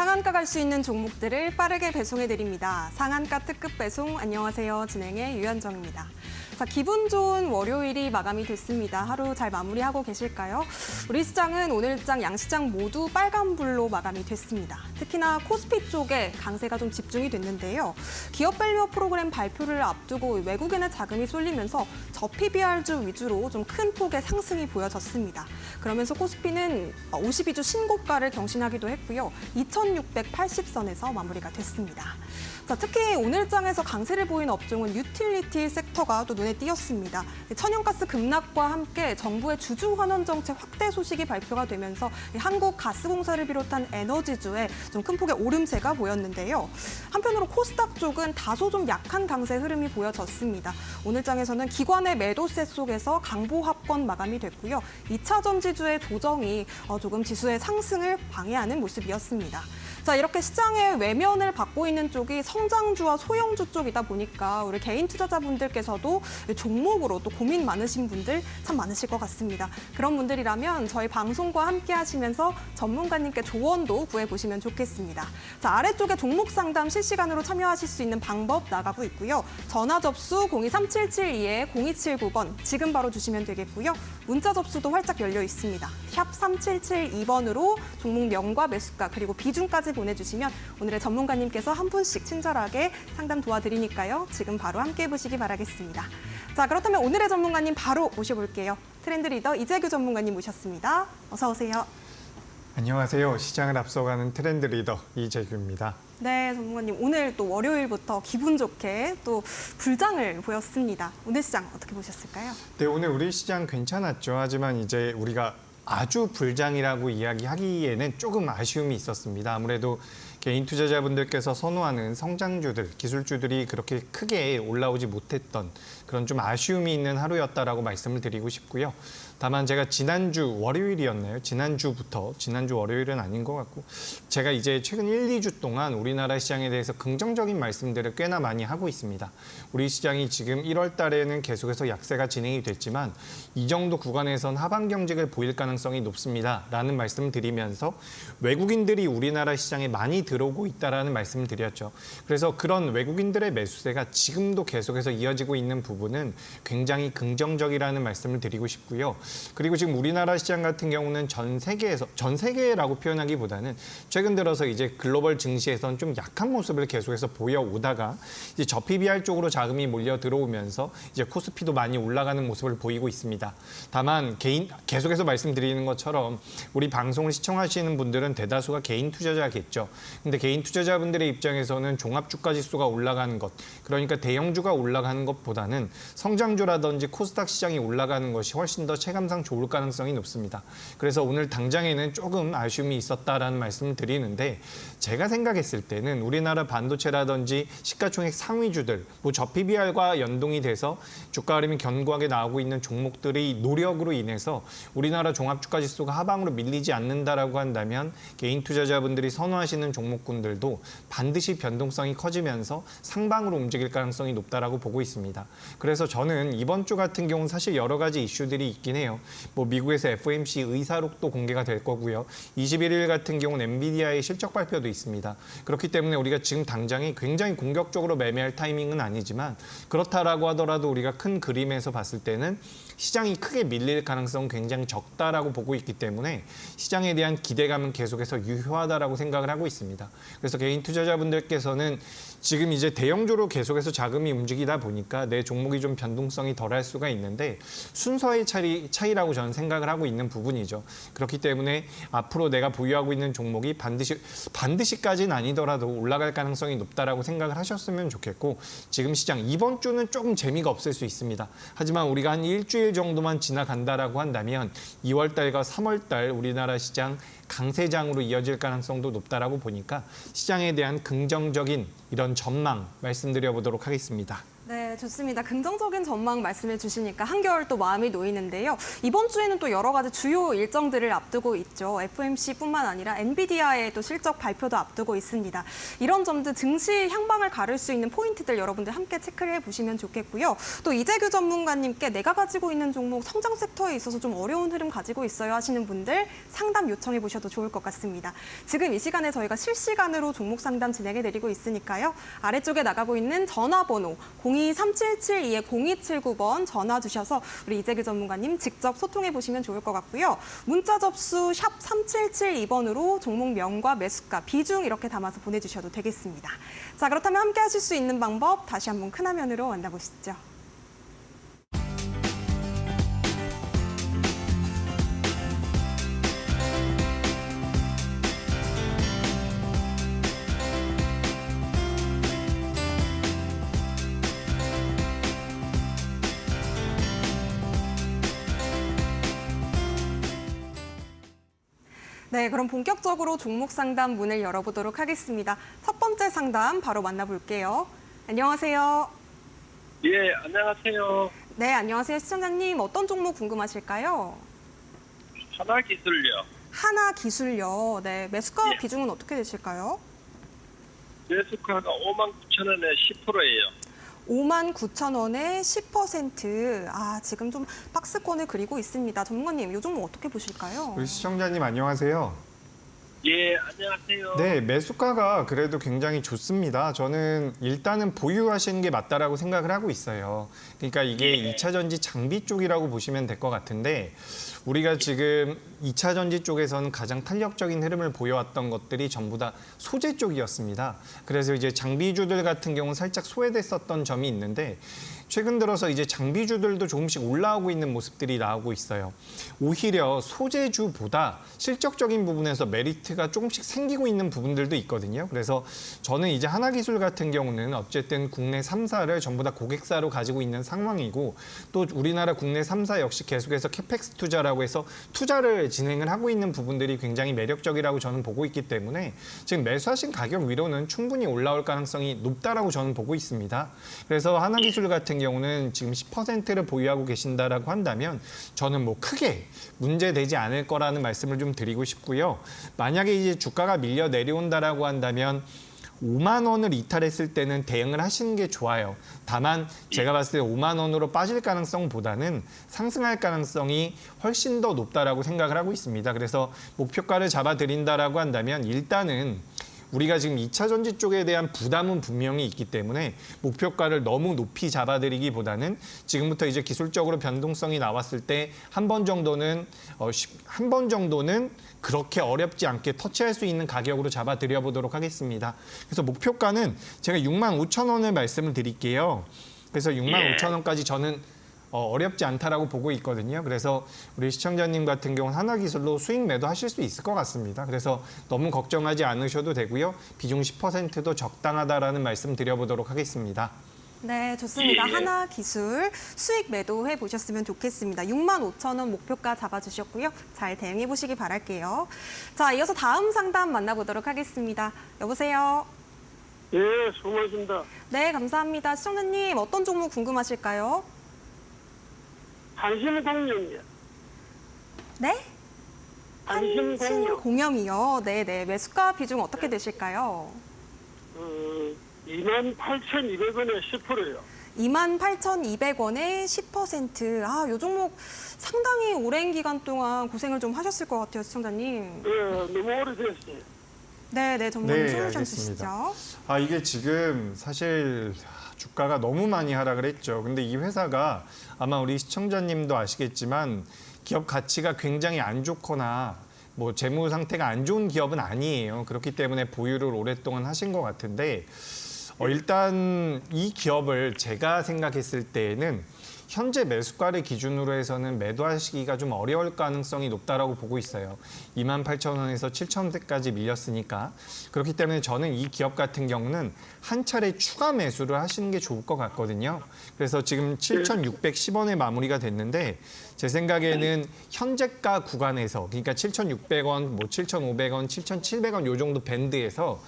상한가 갈 수 있는 종목들을 빠르게 배송해드립니다. 상한가 특급 배송, 안녕하세요. 진행의 유현정입니다. 자, 기분 좋은 월요일이 마감이 됐습니다. 하루 잘 마무리하고 계실까요? 우리 시장은 오늘장 양시장 모두 빨간불로 마감이 됐습니다. 특히나 코스피 쪽에 강세가 좀 집중이 됐는데요. 기업 밸류어 프로그램 발표를 앞두고 외국인의 자금이 쏠리면서 저PBR주 위주로 좀 큰 폭의 상승이 보여졌습니다. 그러면서 코스피는 52주 신고가를 경신하기도 했고요. 2680선에서 마무리가 됐습니다. 자, 특히 오늘장에서 강세를 보인 업종은 유틸리티 섹터가 또 눈에 띄었습니다. 천연가스 급락과 함께 정부의 주주 환원 정책 확대 소식이 발표가 되면서 한국가스공사를 비롯한 에너지주에 좀 큰 폭의 오름세가 보였는데요. 한편으로 코스닥 쪽은 다소 좀 약한 강세 흐름이 보여졌습니다. 오늘장에서는 기관의 매도세 속에서 강보합권 마감이 됐고요. 2차 전지주의 조정이 조금 지수의 상승을 방해하는 모습이었습니다. 자, 이렇게 시장의 외면을 받고 있는 쪽이 성장주와 소형주 쪽이다 보니까 우리 개인 투자자분들께서도 종목으로 또 고민 많으신 분들 참 많으실 것 같습니다. 그런 분들이라면 저희 방송과 함께 하시면서 전문가님께 조언도 구해보시면 좋겠습니다. 자, 아래쪽에 종목 상담 실시간으로 참여하실 수 있는 방법 나가고 있고요. 전화 접수 023772-0279번 지금 바로 주시면 되겠고요. 문자 접수도 활짝 열려 있습니다. 샵 3772번으로 종목명과 매수가 그리고 비중까지 보내주시면 오늘의 전문가님께서 한 분씩 친절하게 상담 도와드리니까요. 지금 바로 함께 해보시기 바라겠습니다. 자, 그렇다면 오늘의 전문가님 바로 모셔볼게요. 트렌드 리더 이재규 전문가님 모셨습니다. 어서 오세요. 안녕하세요. 시장을 앞서가는 트렌드 리더 이재규입니다. 네, 전문가님 오늘 또 월요일부터 기분 좋게 또 불장을 보였습니다. 오늘 시장 어떻게 보셨을까요? 네, 오늘 우리 시장 괜찮았죠. 하지만 이제 우리가 아주 불장이라고 이야기하기에는 조금 아쉬움이 있었습니다. 아무래도 개인 투자자분들께서 선호하는 성장주들, 기술주들이 그렇게 크게 올라오지 못했던 그런 좀 아쉬움이 있는 하루였다라고 말씀을 드리고 싶고요. 다만 제가 지난주 월요일이었나요? 지난주 월요일은 아닌 것 같고 제가 이제 최근 1, 2주 동안 우리나라 시장에 대해서 긍정적인 말씀들을 꽤나 많이 하고 있습니다. 우리 시장이 지금 1월 달에는 계속해서 약세가 진행이 됐지만 이 정도 구간에선 하방 경직을 보일 가능성이 높습니다. 라는 말씀을 드리면서 외국인들이 우리나라 시장에 많이 들어오고 있다라는 말씀을 드렸죠. 그래서 그런 외국인들의 매수세가 지금도 계속해서 이어지고 있는 부분은 굉장히 긍정적이라는 말씀을 드리고 싶고요. 그리고 지금 우리나라 시장 같은 경우는 전 세계라고 표현하기보다는 최근 들어서 이제 글로벌 증시에선 좀 약한 모습을 계속해서 보여오다가 이제 저PBR 쪽으로 자금이 몰려 들어오면서 이제 코스피도 많이 올라가는 모습을 보이고 있습니다. 다만 계속해서 말씀드리는 것처럼 우리 방송을 시청하시는 분들은 대다수가 개인 투자자겠죠. 근데 개인 투자자분들의 입장에서는 종합주가 지수가 올라가는 것, 그러니까 대형주가 올라가는 것보다는 성장주라든지 코스닥 시장이 올라가는 것이 훨씬 더 체감상 좋을 가능성이 높습니다. 그래서 오늘 당장에는 조금 아쉬움이 있었다라는 말씀을 드리는데 제가 생각했을 때는 우리나라 반도체라든지 시가총액 상위주들, 저PBR과 연동이 돼서 주가 흐름이 견고하게 나오고 있는 종목들의 노력으로 인해서 우리나라 종합주가 지수가 하방으로 밀리지 않는다라고 한다면 개인 투자자분들이 선호하시는 종목군들도 반드시 변동성이 커지면서 상방으로 움직일 가능성이 높다라고 보고 있습니다. 그래서 저는 이번 주 같은 경우는 사실 여러 가지 이슈들이 있긴 해요. 미국에서 FOMC 의사록도 공개가 될 거고요. 21일 같은 경우는 엔비디아의 실적 발표도 있습니다. 그렇기 때문에 우리가 지금 당장에 굉장히 공격적으로 매매할 타이밍은 아니지만 그렇다라고 하더라도 우리가 큰 그림에서 봤을 때는 시장이 크게 밀릴 가능성은 굉장히 적다라고 보고 있기 때문에 시장에 대한 기대감은 계속해서 유효하다라고 생각을 하고 있습니다. 그래서 개인 투자자분들께서는 지금 이제 대형주로 계속해서 자금이 움직이다 보니까 내 종목이 좀 변동성이 덜할 수가 있는데 순서의 차이라고 저는 생각을 하고 있는 부분이죠. 그렇기 때문에 앞으로 내가 보유하고 있는 종목이 반드시까지는 아니더라도 올라갈 가능성이 높다라고 생각을 하셨으면 좋겠고 지금 시장 이번 주는 조금 재미가 없을 수 있습니다. 하지만 우리가 한 일주일 정도만 지나간다라고 한다면 2월 달과 3월 달 우리나라 시장 강세장으로 이어질 가능성도 높다라고 보니까 시장에 대한 긍정적인 이런 전망 말씀드려 보도록 하겠습니다. 네, 네, 좋습니다. 긍정적인 전망 말씀해 주시니까 한결 또 마음이 놓이는데요. 이번 주에는 또 여러 가지 주요 일정들을 앞두고 있죠. FOMC뿐만 아니라 엔비디아의 또 실적 발표도 앞두고 있습니다. 이런 점들 증시 향방을 가를 수 있는 포인트들 여러분들 함께 체크를 해보시면 좋겠고요. 또 이재규 전문가님께 내가 가지고 있는 종목 성장 섹터에 있어서 좀 어려운 흐름 가지고 있어요 하시는 분들 상담 요청해 보셔도 좋을 것 같습니다. 지금 이 시간에 저희가 실시간으로 종목 상담 진행해 드리고 있으니까요. 아래쪽에 나가고 있는 전화번호 023772-0279번 전화 주셔서 우리 이재규 전문가님 직접 소통해 보시면 좋을 것 같고요. 문자 접수 샵 3772번으로 종목명과 매수가, 비중 이렇게 담아서 보내주셔도 되겠습니다. 자, 그렇다면 함께 하실 수 있는 방법 다시 한번 큰 화면으로 만나보시죠. 네, 그럼 본격적으로 종목 상담 문을 열어보도록 하겠습니다. 첫 번째 상담 바로 만나볼게요. 안녕하세요. 예, 안녕하세요. 네, 안녕하세요. 시청자님, 어떤 종목 궁금하실까요? 하나기술요. 하나기술요. 네, 매수가 예. 비중은 어떻게 되실까요? 매수가가 59,000원에 10%예요. 59,000원에 10%. 아, 지금 좀 박스권을 그리고 있습니다. 전문가님, 이 종목 어떻게 보실까요? 우리 시청자님 안녕하세요. 예, 안녕하세요. 네, 매수가가 그래도 굉장히 좋습니다. 저는 일단은 보유하시는 게 맞다라고 생각을 하고 있어요. 그러니까 이게 예. 2차 전지 장비 쪽이라고 보시면 될 것 같은데 우리가 지금 2차 전지 쪽에서는 가장 탄력적인 흐름을 보여왔던 것들이 전부 다 소재 쪽이었습니다. 그래서 이제 장비주들 같은 경우는 살짝 소외됐었던 점이 있는데 최근 들어서 이제 장비주들도 조금씩 올라오고 있는 모습들이 나오고 있어요. 오히려 소재주보다 실적적인 부분에서 메리트가 조금씩 생기고 있는 부분들도 있거든요. 그래서 저는 이제 하나기술 같은 경우는 어쨌든 국내 3사를 전부 다 고객사로 가지고 있는 상황이고 또 우리나라 국내 3사 역시 계속해서 캐펙스 투자라고 해서 투자를 진행을 하고 있는 부분들이 굉장히 매력적이라고 저는 보고 있기 때문에 지금 매수하신 가격 위로는 충분히 올라올 가능성이 높다라고 저는 보고 있습니다. 그래서 하나기술 같은 경우는 지금 10%를 보유하고 계신다라고 한다면 저는 뭐 크게 문제되지 않을 거라는 말씀을 좀 드리고 싶고요. 만약에 이제 주가가 밀려 내려온다라고 한다면 5만 원을 이탈했을 때는 대응을 하시는 게 좋아요. 다만 제가 봤을 때 5만 원으로 빠질 가능성보다는 상승할 가능성이 훨씬 더 높다라고 생각을 하고 있습니다. 그래서 목표가를 잡아드린다라고 한다면 일단은 우리가 지금 2차 전지 쪽에 대한 부담은 분명히 있기 때문에 목표가를 너무 높이 잡아드리기보다는 지금부터 이제 기술적으로 변동성이 나왔을 때 한 번 정도는 그렇게 어렵지 않게 터치할 수 있는 가격으로 잡아드려 보도록 하겠습니다. 그래서 목표가는 제가 65,000원을 말씀을 드릴게요. 그래서 65,000원까지 저는 어렵지 않다라고 보고 있거든요. 그래서 우리 시청자님 같은 경우는 하나기술로 수익 매도하실 수 있을 것 같습니다. 그래서 너무 걱정하지 않으셔도 되고요. 비중 10%도 적당하다라는 말씀 드려보도록 하겠습니다. 네, 좋습니다. 예. 하나기술 수익 매도해 보셨으면 좋겠습니다. 65,000원 목표가 잡아주셨고요. 잘 대응해 보시기 바랄게요. 자, 이어서 다음 상담 만나보도록 하겠습니다. 여보세요? 예, 수고하십니다. 네, 감사합니다. 시청자님, 어떤 종목 궁금하실까요? 한심공룡이요. 네? 한심공룡. 공염이요. 네네. 매수가 비중 어떻게 되실까요? 28,200원에 10%요. 28,200원에 10%. 아, 요 종목 상당히 오랜 기간 동안 고생을 좀 하셨을 것 같아요, 시청자님. 예, 너무 오래됐어요. 네네, 전문님 네, 솔루션 알겠습니다. 주시죠. 이게 지금 사실 주가가 너무 많이 하락을 했죠. 근데 이 회사가 아마 우리 시청자님도 아시겠지만 기업 가치가 굉장히 안 좋거나 뭐 재무 상태가 안 좋은 기업은 아니에요. 그렇기 때문에 보유를 오랫동안 하신 것 같은데 일단 이 기업을 제가 생각했을 때에는 현재 매수가를 기준으로 해서는 매도하시기가 좀 어려울 가능성이 높다라고 보고 있어요. 28,000원에서 7,000원대까지 밀렸으니까. 그렇기 때문에 저는 이 기업 같은 경우는 한 차례 추가 매수를 하시는 게 좋을 것 같거든요. 그래서 지금 7,610원에 마무리가 됐는데 제 생각에는 현재가 구간에서 그러니까 7,600원, 뭐 7,500원, 7,700원 요 정도 밴드에서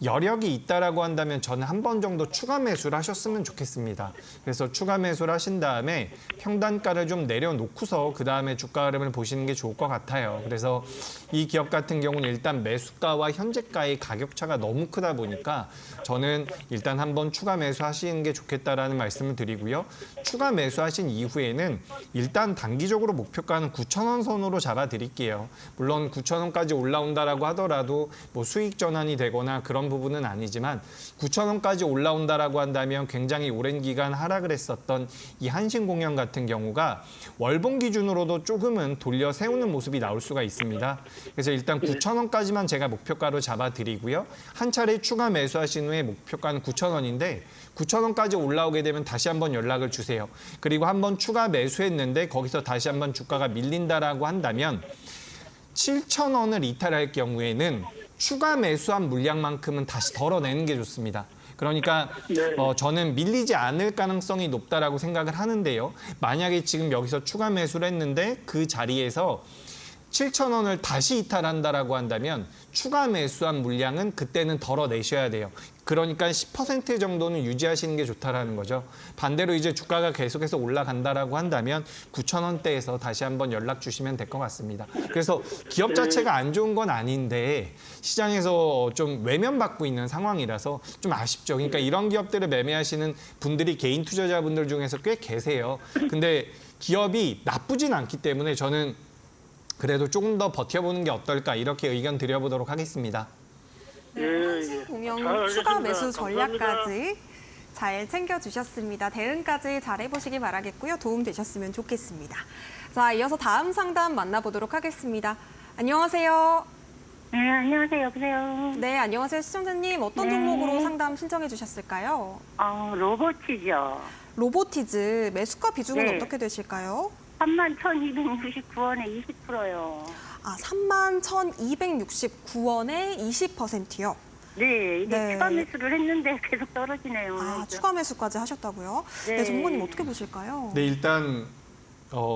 여력이 있다라고 한다면 저는 한 번 정도 추가 매수를 하셨으면 좋겠습니다. 그래서 추가 매수를 하신 다음에 평단가를 좀 내려놓고서 그 다음에 주가 흐름을 보시는 게 좋을 것 같아요. 그래서 이 기업 같은 경우는 일단 매수가와 현재가의 가격차가 너무 크다 보니까 저는 일단 한번 추가 매수하시는 게 좋겠다라는 말씀을 드리고요. 추가 매수하신 이후에는 일단 단기적으로 목표가는 9,000원 선으로 잡아드릴게요. 물론 9,000원까지 올라온다라고 하더라도 뭐 수익 전환이 되거나 그런 부분은 아니지만 9,000원까지 올라온다라고 한다면 굉장히 오랜 기간 하락을 했었던 이 한신공영 같은 경우가 월봉 기준으로도 조금은 돌려 세우는 모습이 나올 수가 있습니다. 그래서 일단 9,000원까지만 제가 목표가로 잡아드리고요. 한 차례 추가 매수하신 후에 목표가는 9,000원인데 9,000원까지 올라오게 되면 다시 한번 연락을 주세요. 그리고 한번 추가 매수했는데 거기서 다시 한번 주가가 밀린다라고 한다면 7,000원을 이탈할 경우에는 추가 매수한 물량만큼은 다시 덜어내는 게 좋습니다. 그러니까 저는 밀리지 않을 가능성이 높다라고 생각을 하는데요. 만약에 지금 여기서 추가 매수를 했는데 그 자리에서 7,000원을 다시 이탈한다라고 한다면 추가 매수한 물량은 그때는 덜어내셔야 돼요. 그러니까 10% 정도는 유지하시는 게 좋다라는 거죠. 반대로 이제 주가가 계속해서 올라간다라고 한다면 9,000원대에서 다시 한번 연락 주시면 될 것 같습니다. 그래서 기업 자체가 안 좋은 건 아닌데 시장에서 좀 외면받고 있는 상황이라서 좀 아쉽죠. 그러니까 이런 기업들을 매매하시는 분들이 개인 투자자분들 중에서 꽤 계세요. 근데 기업이 나쁘진 않기 때문에 저는 그래도 조금 더 버텨보는 게 어떨까 이렇게 의견 드려보도록 하겠습니다. 네, 예, 한신공영 잘 알겠습니다. 추가 매수 감사합니다. 전략까지 잘 챙겨주셨습니다. 대응까지 잘 해보시기 바라겠고요. 도움 되셨으면 좋겠습니다. 자, 이어서 다음 상담 만나보도록 하겠습니다. 안녕하세요. 네, 안녕하세요. 여보세요. 네, 안녕하세요. 시청자님. 어떤 네. 종목으로 상담 신청해 주셨을까요? 로봇이죠. 로보티즈 매수가 비중은 네. 어떻게 되실까요? 31,269원에 20%요. 아, 31,269원에 20%요. 네, 이게 네. 추가 매수를 했는데 계속 떨어지네요. 아, 추가 매수까지 하셨다고요? 네, 네. 전문가님 어떻게 보실까요? 네, 일단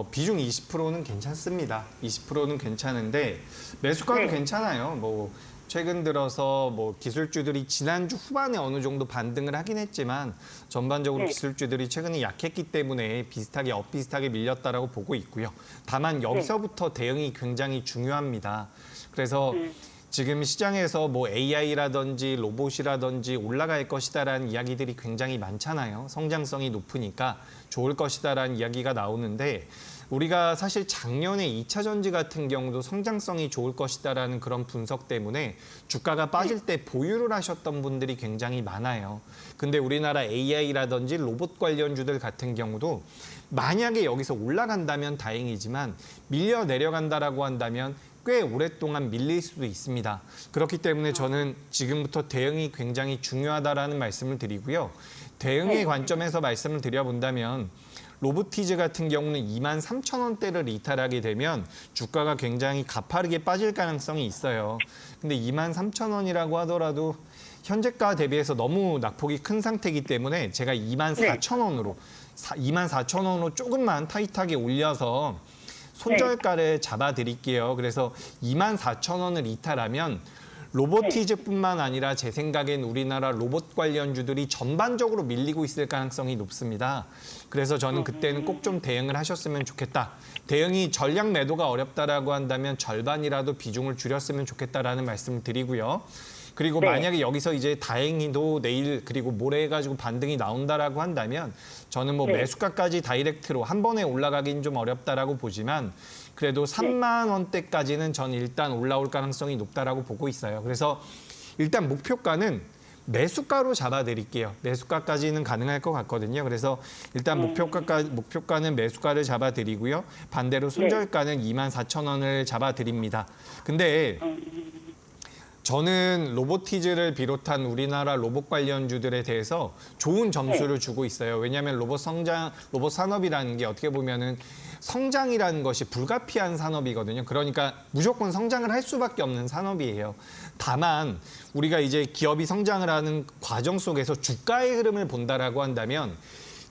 비중 20%는 괜찮습니다. 20%는 괜찮은데 매수가도 네. 괜찮아요. 뭐 최근 들어서 뭐 기술주들이 지난주 후반에 어느 정도 반등을 하긴 했지만 전반적으로 네. 기술주들이 최근에 약했기 때문에 비슷하게 엇비슷하게 밀렸다라고 보고 있고요. 다만 여기서부터 대응이 굉장히 중요합니다. 그래서 지금 시장에서 뭐 AI라든지 로봇이라든지 올라갈 것이다라는 이야기들이 굉장히 많잖아요. 성장성이 높으니까 좋을 것이다라는 이야기가 나오는데 우리가 사실 작년에 2차 전지 같은 경우도 성장성이 좋을 것이다라는 그런 분석 때문에 주가가 빠질 때 보유를 하셨던 분들이 굉장히 많아요. 근데 우리나라 AI라든지 로봇 관련주들 같은 경우도 만약에 여기서 올라간다면 다행이지만 밀려 내려간다라고 한다면 꽤 오랫동안 밀릴 수도 있습니다. 그렇기 때문에 저는 지금부터 대응이 굉장히 중요하다라는 말씀을 드리고요. 대응의 관점에서 말씀을 드려본다면 로보티즈 같은 경우는 23,000원대를 이탈하게 되면 주가가 굉장히 가파르게 빠질 가능성이 있어요. 근데 23,000원이라고 하더라도 현재가 대비해서 너무 낙폭이 큰 상태이기 때문에 제가 24,000원으로 24,000원으로 조금만 타이트하게 올려서 손절가를 잡아드릴게요. 그래서 24,000원을 이탈하면 로보티즈뿐만 아니라 제 생각엔 우리나라 로봇 관련주들이 전반적으로 밀리고 있을 가능성이 높습니다. 그래서 저는 그때는 꼭 좀 대응을 하셨으면 좋겠다. 대응이 전량 매도가 어렵다라고 한다면 절반이라도 비중을 줄였으면 좋겠다라는 말씀을 드리고요. 그리고 네. 만약에 여기서 이제 다행히도 내일 그리고 모레 해가지고 반등이 나온다라고 한다면 저는 뭐 네. 매수가까지 다이렉트로 한 번에 올라가긴 좀 어렵다라고 보지만 그래도 3만 원대까지는 전 일단 올라올 가능성이 높다라고 보고 있어요. 그래서 일단 목표가는 매수가로 잡아드릴게요. 매수가까지는 가능할 것 같거든요. 그래서 일단 목표가는 매수가를 잡아드리고요. 반대로 손절가는 24,000원을 잡아드립니다. 근데 저는 로보티즈를 비롯한 우리나라 로봇 관련주들에 대해서 좋은 점수를 주고 있어요. 왜냐하면 로봇 산업이라는 게 어떻게 보면은 성장이라는 것이 불가피한 산업이거든요. 그러니까 무조건 성장을 할 수밖에 없는 산업이에요. 다만 우리가 이제 기업이 성장을 하는 과정 속에서 주가의 흐름을 본다라고 한다면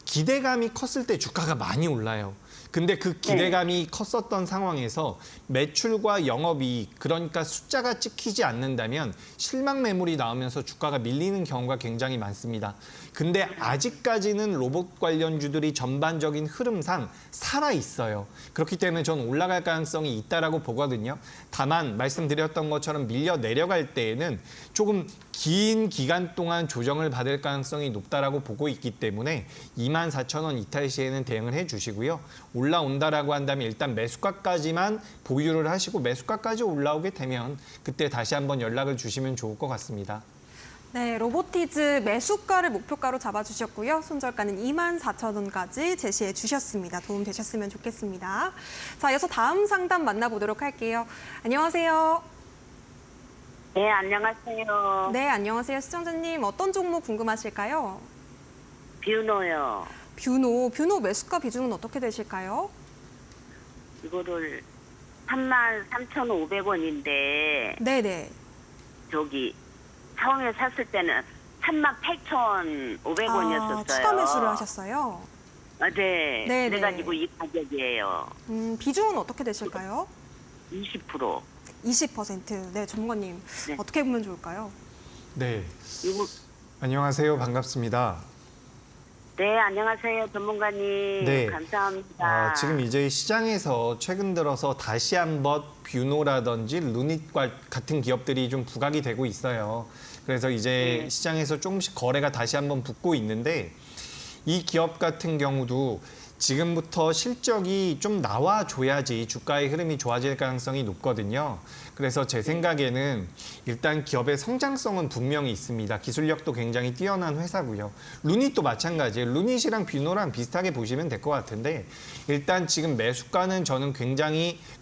기대감이 컸을 때 주가가 많이 올라요. 근데 그 기대감이 컸었던 상황에서 매출과 영업이익, 그러니까 숫자가 찍히지 않는다면 실망 매물이 나오면서 주가가 밀리는 경우가 굉장히 많습니다. 근데 아직까지는 로봇 관련주들이 전반적인 흐름상 살아 있어요. 그렇기 때문에 저는 올라갈 가능성이 있다라고 보거든요. 다만 말씀드렸던 것처럼 밀려 내려갈 때에는 조금 긴 기간 동안 조정을 받을 가능성이 높다라고 보고 있기 때문에 24,000원 이탈 시에는 대응을 해주시고요. 올라온다라고 한다면 일단 매수가까지만 보유를 하시고 매수가까지 올라오게 되면 그때 다시 한번 연락을 주시면 좋을 것 같습니다. 네, 로보티즈 매수가를 목표가로 잡아주셨고요. 손절가는 24,000원까지 제시해 주셨습니다. 도움 되셨으면 좋겠습니다. 자, 이어서 다음 상담 만나보도록 할게요. 안녕하세요. 네, 안녕하세요. 네, 안녕하세요. 시청자님, 어떤 종목 궁금하실까요? 뷰노요. 뷰노 매수가 비중은 어떻게 되실까요? 이거를 33,500원인데 네네. 저기 처음에 샀을 때는 38,500원이었었어요. 추가 매수를 하셨어요? 네. 네네. 그래가지고 이 가격이에요. 비중은 어떻게 되실까요? 20%. 20%. 네, 전문가님. 네. 어떻게 보면 좋을까요? 네, 이거 안녕하세요. 반갑습니다. 네, 안녕하세요, 전문가님. 네. 감사합니다. 지금 이제 시장에서 최근 들어서 다시 한번 뷰노라든지 루닛 같은 기업들이 좀 부각이 되고 있어요. 그래서 이제 네. 시장에서 조금씩 거래가 다시 한번 붙고 있는데 이 기업 같은 경우도 지금부터 실적이 좀 나와줘야지 주가의 흐름이 좋아질 가능성이 높거든요. 그래서 제 생각에는 일단 기업의 성장성은 분명히 있습니다. 기술력도 굉장히 뛰어난 회사고요. 루닛도 마찬가지예요. 루닛이랑 뷰노랑 비슷하게 보시면 될 것 같은데 일단 지금 매수가는 저는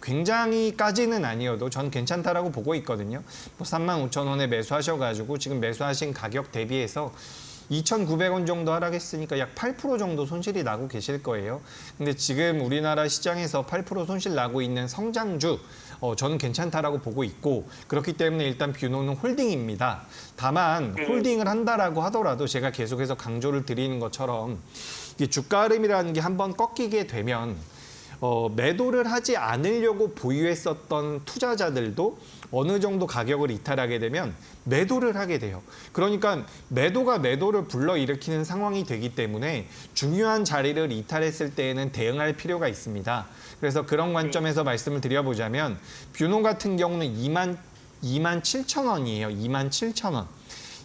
굉장히까지는 아니어도 전 괜찮다라고 보고 있거든요. 뭐 35,000원에 매수하셔가지고 지금 매수하신 가격 대비해서 2,900원 정도 하락했으니까 약 8% 정도 손실이 나고 계실 거예요. 근데 지금 우리나라 시장에서 8% 손실 나고 있는 성장주 저는 괜찮다라고 보고 있고 그렇기 때문에 일단 뷰노는 홀딩입니다. 다만 홀딩을 한다라고 하더라도 제가 계속해서 강조를 드리는 것처럼 이게 주가 흐름이라는 게 한번 꺾이게 되면 매도를 하지 않으려고 보유했었던 투자자들도 어느 정도 가격을 이탈하게 되면 매도를 하게 돼요. 그러니까 매도가 매도를 불러일으키는 상황이 되기 때문에 중요한 자리를 이탈했을 때에는 대응할 필요가 있습니다. 그래서 그런 관점에서 말씀을 드려보자면 뷰노 같은 경우는 27,000원이에요. 27,000원.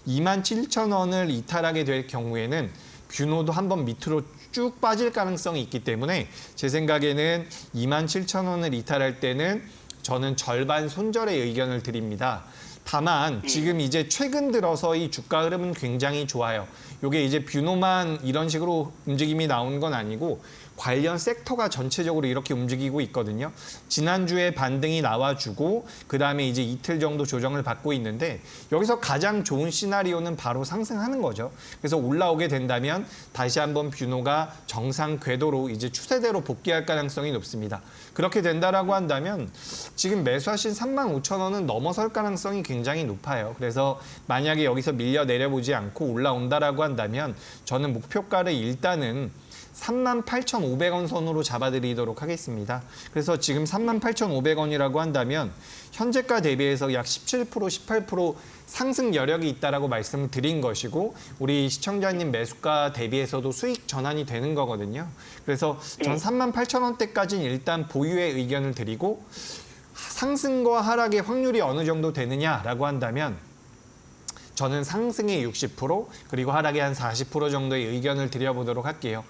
27,000원을 이탈하게 될 경우에는 뷰노도 한번 밑으로 쭉 빠질 가능성이 있기 때문에 제 생각에는 27,000원을 이탈할 때는 저는 절반 손절의 의견을 드립니다. 다만 지금 이제 최근 들어서 이 주가 흐름은 굉장히 좋아요. 이게 이제 뷰노만 이런 식으로 움직임이 나오는 건 아니고 관련 섹터가 전체적으로 이렇게 움직이고 있거든요. 지난주에 반등이 나와주고 그다음에 이제 이틀 정도 조정을 받고 있는데 여기서 가장 좋은 시나리오는 바로 상승하는 거죠. 그래서 올라오게 된다면 다시 한번 뷰노가 정상 궤도로 이제 추세대로 복귀할 가능성이 높습니다. 그렇게 된다라고 한다면 지금 매수하신 35,000원은 넘어설 가능성이 굉장히 높아요. 그래서 만약에 여기서 밀려 내려보지 않고 올라온다라고 한다면 저는 목표가를 일단은 38,500원 선으로 잡아드리도록 하겠습니다. 그래서 지금 38,500원이라고 한다면 현재가 대비해서 약 17%, 18% 상승 여력이 있다라고 말씀을 드린 것이고 우리 시청자님 매수가 대비해서도 수익 전환이 되는 거거든요. 그래서 전 38,000원대까지는 일단 보유의 의견을 드리고 상승과 하락의 확률이 어느 정도 되느냐라고 한다면 저는 상승의 60% 그리고 하락의 한 40% 정도의 의견을 드려보도록 할게요.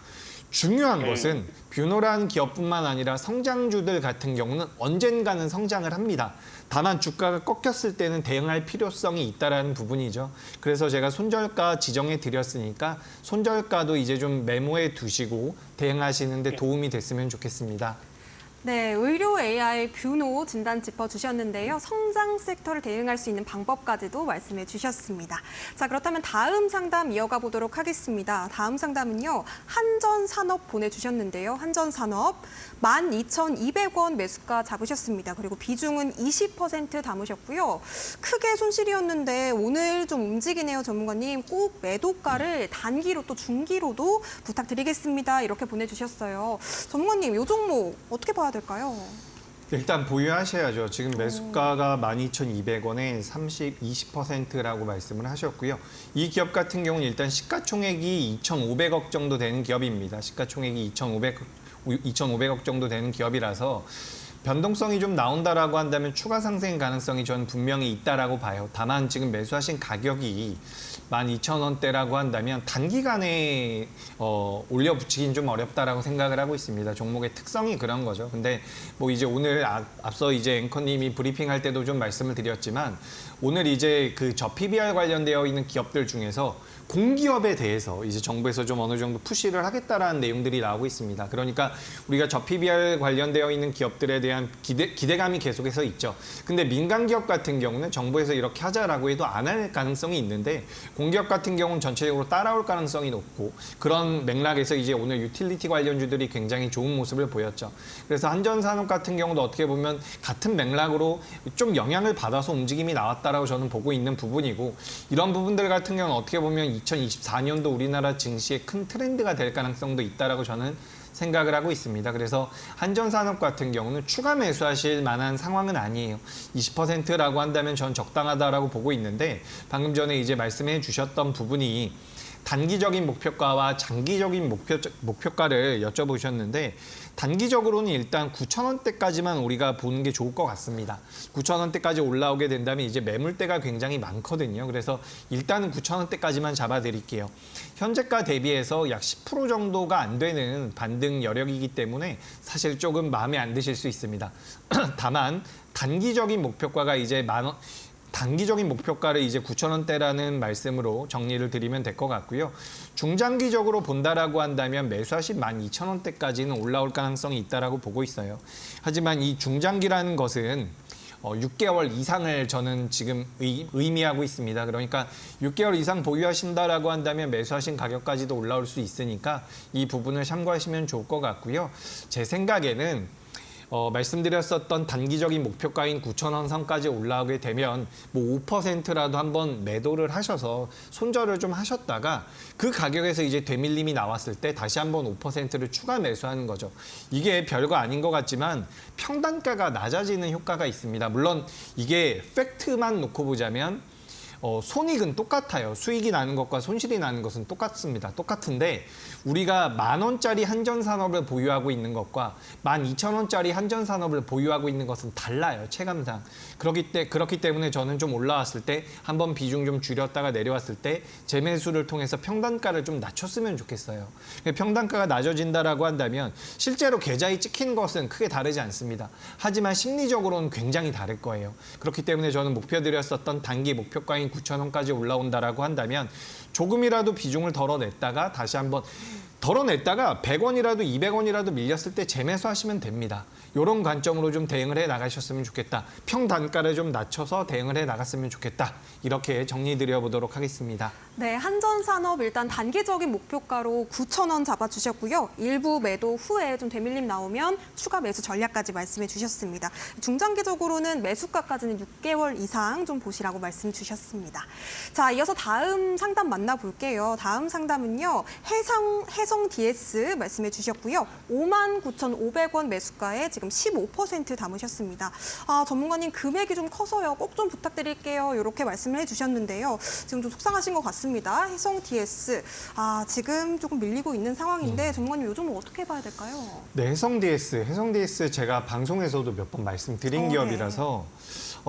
중요한 것은 뷰노라는 기업뿐만 아니라 성장주들 같은 경우는 언젠가는 성장을 합니다. 다만 주가가 꺾였을 때는 대응할 필요성이 있다는 부분이죠. 그래서 제가 손절가 지정해 드렸으니까 손절가도 이제 좀 메모해 두시고 대응하시는 데 도움이 됐으면 좋겠습니다. 네, 의료 AI 뷰노 진단 짚어주셨는데요. 성장 섹터를 대응할 수 있는 방법까지도 말씀해 주셨습니다. 자, 그렇다면 다음 상담 이어가 보도록 하겠습니다. 다음 상담은요. 한전산업 보내주셨는데요. 한전산업 12,200원 매수가 잡으셨습니다. 그리고 비중은 20% 담으셨고요. 크게 손실이었는데 오늘 좀 움직이네요, 전문가님. 꼭 매도가를 단기로 또 중기로도 부탁드리겠습니다. 이렇게 보내주셨어요. 전문가님, 이 종목 어떻게 봐야 될까요? 일단 보유하셔야죠. 지금 매수가가 12,200원에 20%라고 말씀을 하셨고요. 이 기업 같은 경우는 일단 시가총액이 2,500억 정도 되는 기업입니다. 시가총액이 2,500억 정도 되는 기업이라서 변동성이 좀 나온다라고 한다면 추가 상승 가능성이 저는 분명히 있다라고 봐요. 다만 지금 매수하신 가격이 12,000원대라고 한다면 단기간에 올려붙이긴 좀 어렵다라고 생각을 하고 있습니다. 종목의 특성이 그런 거죠. 근데 뭐 이제 오늘 앞서 이제 앵커님이 브리핑할 때도 좀 말씀을 드렸지만 오늘 이제 그 저 PBR 관련되어 있는 기업들 중에서 공기업에 대해서 이제 정부에서 좀 어느 정도 푸시를 하겠다라는 내용들이 나오고 있습니다. 그러니까 우리가 저 PBR 관련되어 있는 기업들에 대한 기대감이 계속해서 있죠. 근데 민간 기업 같은 경우는 정부에서 이렇게 하자라고 해도 안 할 가능성이 있는데 공기업 같은 경우는 전체적으로 따라올 가능성이 높고 그런 맥락에서 이제 오늘 유틸리티 관련주들이 굉장히 좋은 모습을 보였죠. 그래서 한전산업 같은 경우도 어떻게 보면 같은 맥락으로 좀 영향을 받아서 움직임이 나왔다라고 저는 보고 있는 부분이고 이런 부분들 같은 경우는 어떻게 보면 2024년도 우리나라 증시의 큰 트렌드가 될 가능성도 있다라고 저는 생각을 하고 있습니다. 그래서 한전산업 같은 경우는 추가 매수하실 만한 상황은 아니에요. 20%라고 한다면 전 적당하다라고 보고 있는데 방금 전에 이제 말씀해 주셨던 부분이 단기적인 목표가와 장기적인 목표가를 여쭤보셨는데 단기적으로는 일단 9,000원대까지만 우리가 보는 게 좋을 것 같습니다. 9,000원대까지 올라오게 된다면 이제 매물대가 굉장히 많거든요. 그래서 일단은 9,000원대까지만 잡아드릴게요. 현재가 대비해서 약 10% 정도가 안 되는 반등 여력이기 때문에 사실 조금 마음에 안 드실 수 있습니다. 다만 단기적인 목표가가 이제 단기적인 목표가를 이제 9,000원대라는 말씀으로 정리를 드리면 될 것 같고요. 중장기적으로 본다라고 한다면 매수하신 12,000원대까지는 올라올 가능성이 있다라고 보고 있어요. 하지만 이 중장기라는 것은 6개월 이상을 저는 지금 의미하고 있습니다. 그러니까 6개월 이상 보유하신다라고 한다면 매수하신 가격까지도 올라올 수 있으니까 이 부분을 참고하시면 좋을 것 같고요. 제 생각에는 말씀드렸었던 단기적인 목표가인 9,000원 선까지 올라오게 되면 뭐 5%라도 한번 매도를 하셔서 손절을 좀 하셨다가 그 가격에서 이제 되밀림이 나왔을 때 다시 한번 5%를 추가 매수하는 거죠. 이게 별거 아닌 것 같지만 평단가가 낮아지는 효과가 있습니다. 물론 이게 팩트만 놓고 보자면 손익은 똑같아요. 수익이 나는 것과 손실이 나는 것은 똑같습니다. 똑같은데 우리가 10,000원짜리 한전산업을 보유하고 있는 것과 12,000원짜리 한전산업을 보유하고 있는 것은 달라요. 체감상. 그렇기 때문에 저는 좀 올라왔을 때 한번 비중 좀 줄였다가 내려왔을 때 재매수를 통해서 평단가를 좀 낮췄으면 좋겠어요. 평단가가 낮아진다라고 한다면 실제로 계좌에 찍힌 것은 크게 다르지 않습니다. 하지만 심리적으로는 굉장히 다를 거예요. 그렇기 때문에 저는 목표 드렸었던 단기 목표가인 9,000원까지 올라온다라고 한다면 조금이라도 비중을 덜어냈다가 다시 한번 덜어냈다가 100원이라도 200원이라도 밀렸을 때 재매수하시면 됩니다. 이런 관점으로 좀 대응을 해 나가셨으면 좋겠다. 평단가를 좀 낮춰서 대응을 해 나갔으면 좋겠다. 이렇게 정리드려 보도록 하겠습니다. 네, 한전산업 일단 단기적인 목표가로 9,000원 잡아주셨고요. 일부 매도 후에 좀 되밀림 나오면 추가 매수 전략까지 말씀해 주셨습니다. 중장기적으로는 매수가까지는 6개월 이상 좀 보시라고 말씀 주셨습니다. 자, 이어서 다음 상담 만나볼게요. 다음 상담은요. 해성 DS 말씀해 주셨고요. 59,500원 매수가에 지금 15% 담으셨습니다. 전문가님 금액이 좀 커서요. 꼭 좀 부탁드릴게요. 이렇게 말씀을 해주셨는데요. 지금 좀 속상하신 것 같습니다. 해성 DS 지금 조금 밀리고 있는 상황인데 전문가님 요즘은 어떻게 봐야 될까요? 네, 해성 DS 제가 방송에서도 몇 번 말씀드린 기업이라서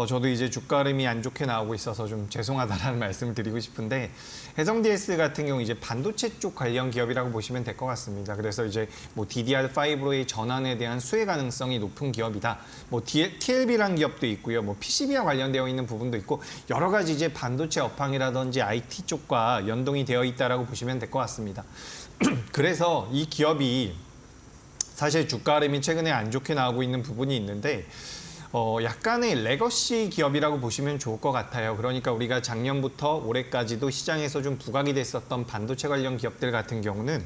저도 이제 주가름이 안 좋게 나오고 있어서 좀 죄송하다라는 말씀을 드리고 싶은데 해성 DS 같은 경우 이제 반도체 쪽 관련 기업이라고 보시면 될 것 같습니다. 그래서 이제 뭐 DDR5로의 전환에 대한 수혜 가능성이 높은 기업이다. 뭐 TLB라는 기업도 있고요. 뭐 PCB와 관련되어 있는 부분도 있고 여러 가지 이제 반도체 업황이라든지 IT 쪽과 연동이 되어 있다라고 보시면 될 것 같습니다. 그래서 이 기업이 사실 주가 흐름이 최근에 안 좋게 나오고 있는 부분이 있는데 약간의 레거시 기업이라고 보시면 좋을 것 같아요. 그러니까 우리가 작년부터 올해까지도 시장에서 좀 부각이 됐었던 반도체 관련 기업들 같은 경우는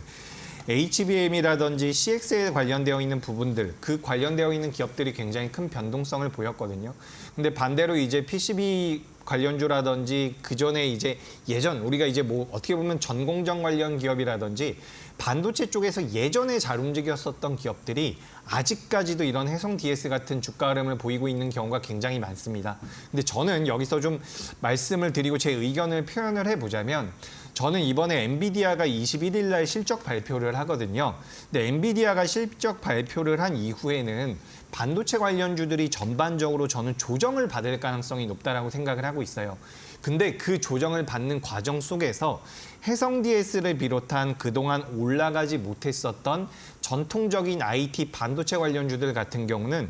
HBM이라든지 CX에 관련되어 있는 부분들, 그 관련되어 있는 기업들이 굉장히 큰 변동성을 보였거든요. 근데 반대로 이제 PCB 관련주라든지 그전에 이제 예전 우리가 이제 뭐 어떻게 보면 전공정 관련 기업이라든지 반도체 쪽에서 예전에 잘 움직였었던 기업들이 아직까지도 이런 해성 DS 같은 주가 흐름을 보이고 있는 경우가 굉장히 많습니다. 근데 저는 여기서 좀 말씀을 드리고 제 의견을 표현을 해보자면 저는 이번에 엔비디아가 21일 날 실적 발표를 하거든요. 근데 엔비디아가 실적 발표를 한 이후에는 반도체 관련주들이 전반적으로 저는 조정을 받을 가능성이 높다라고 생각을 하고 있어요. 근데 그 조정을 받는 과정 속에서 해성 DS를 비롯한 그동안 올라가지 못했었던 전통적인 IT 반도체 관련주들 같은 경우는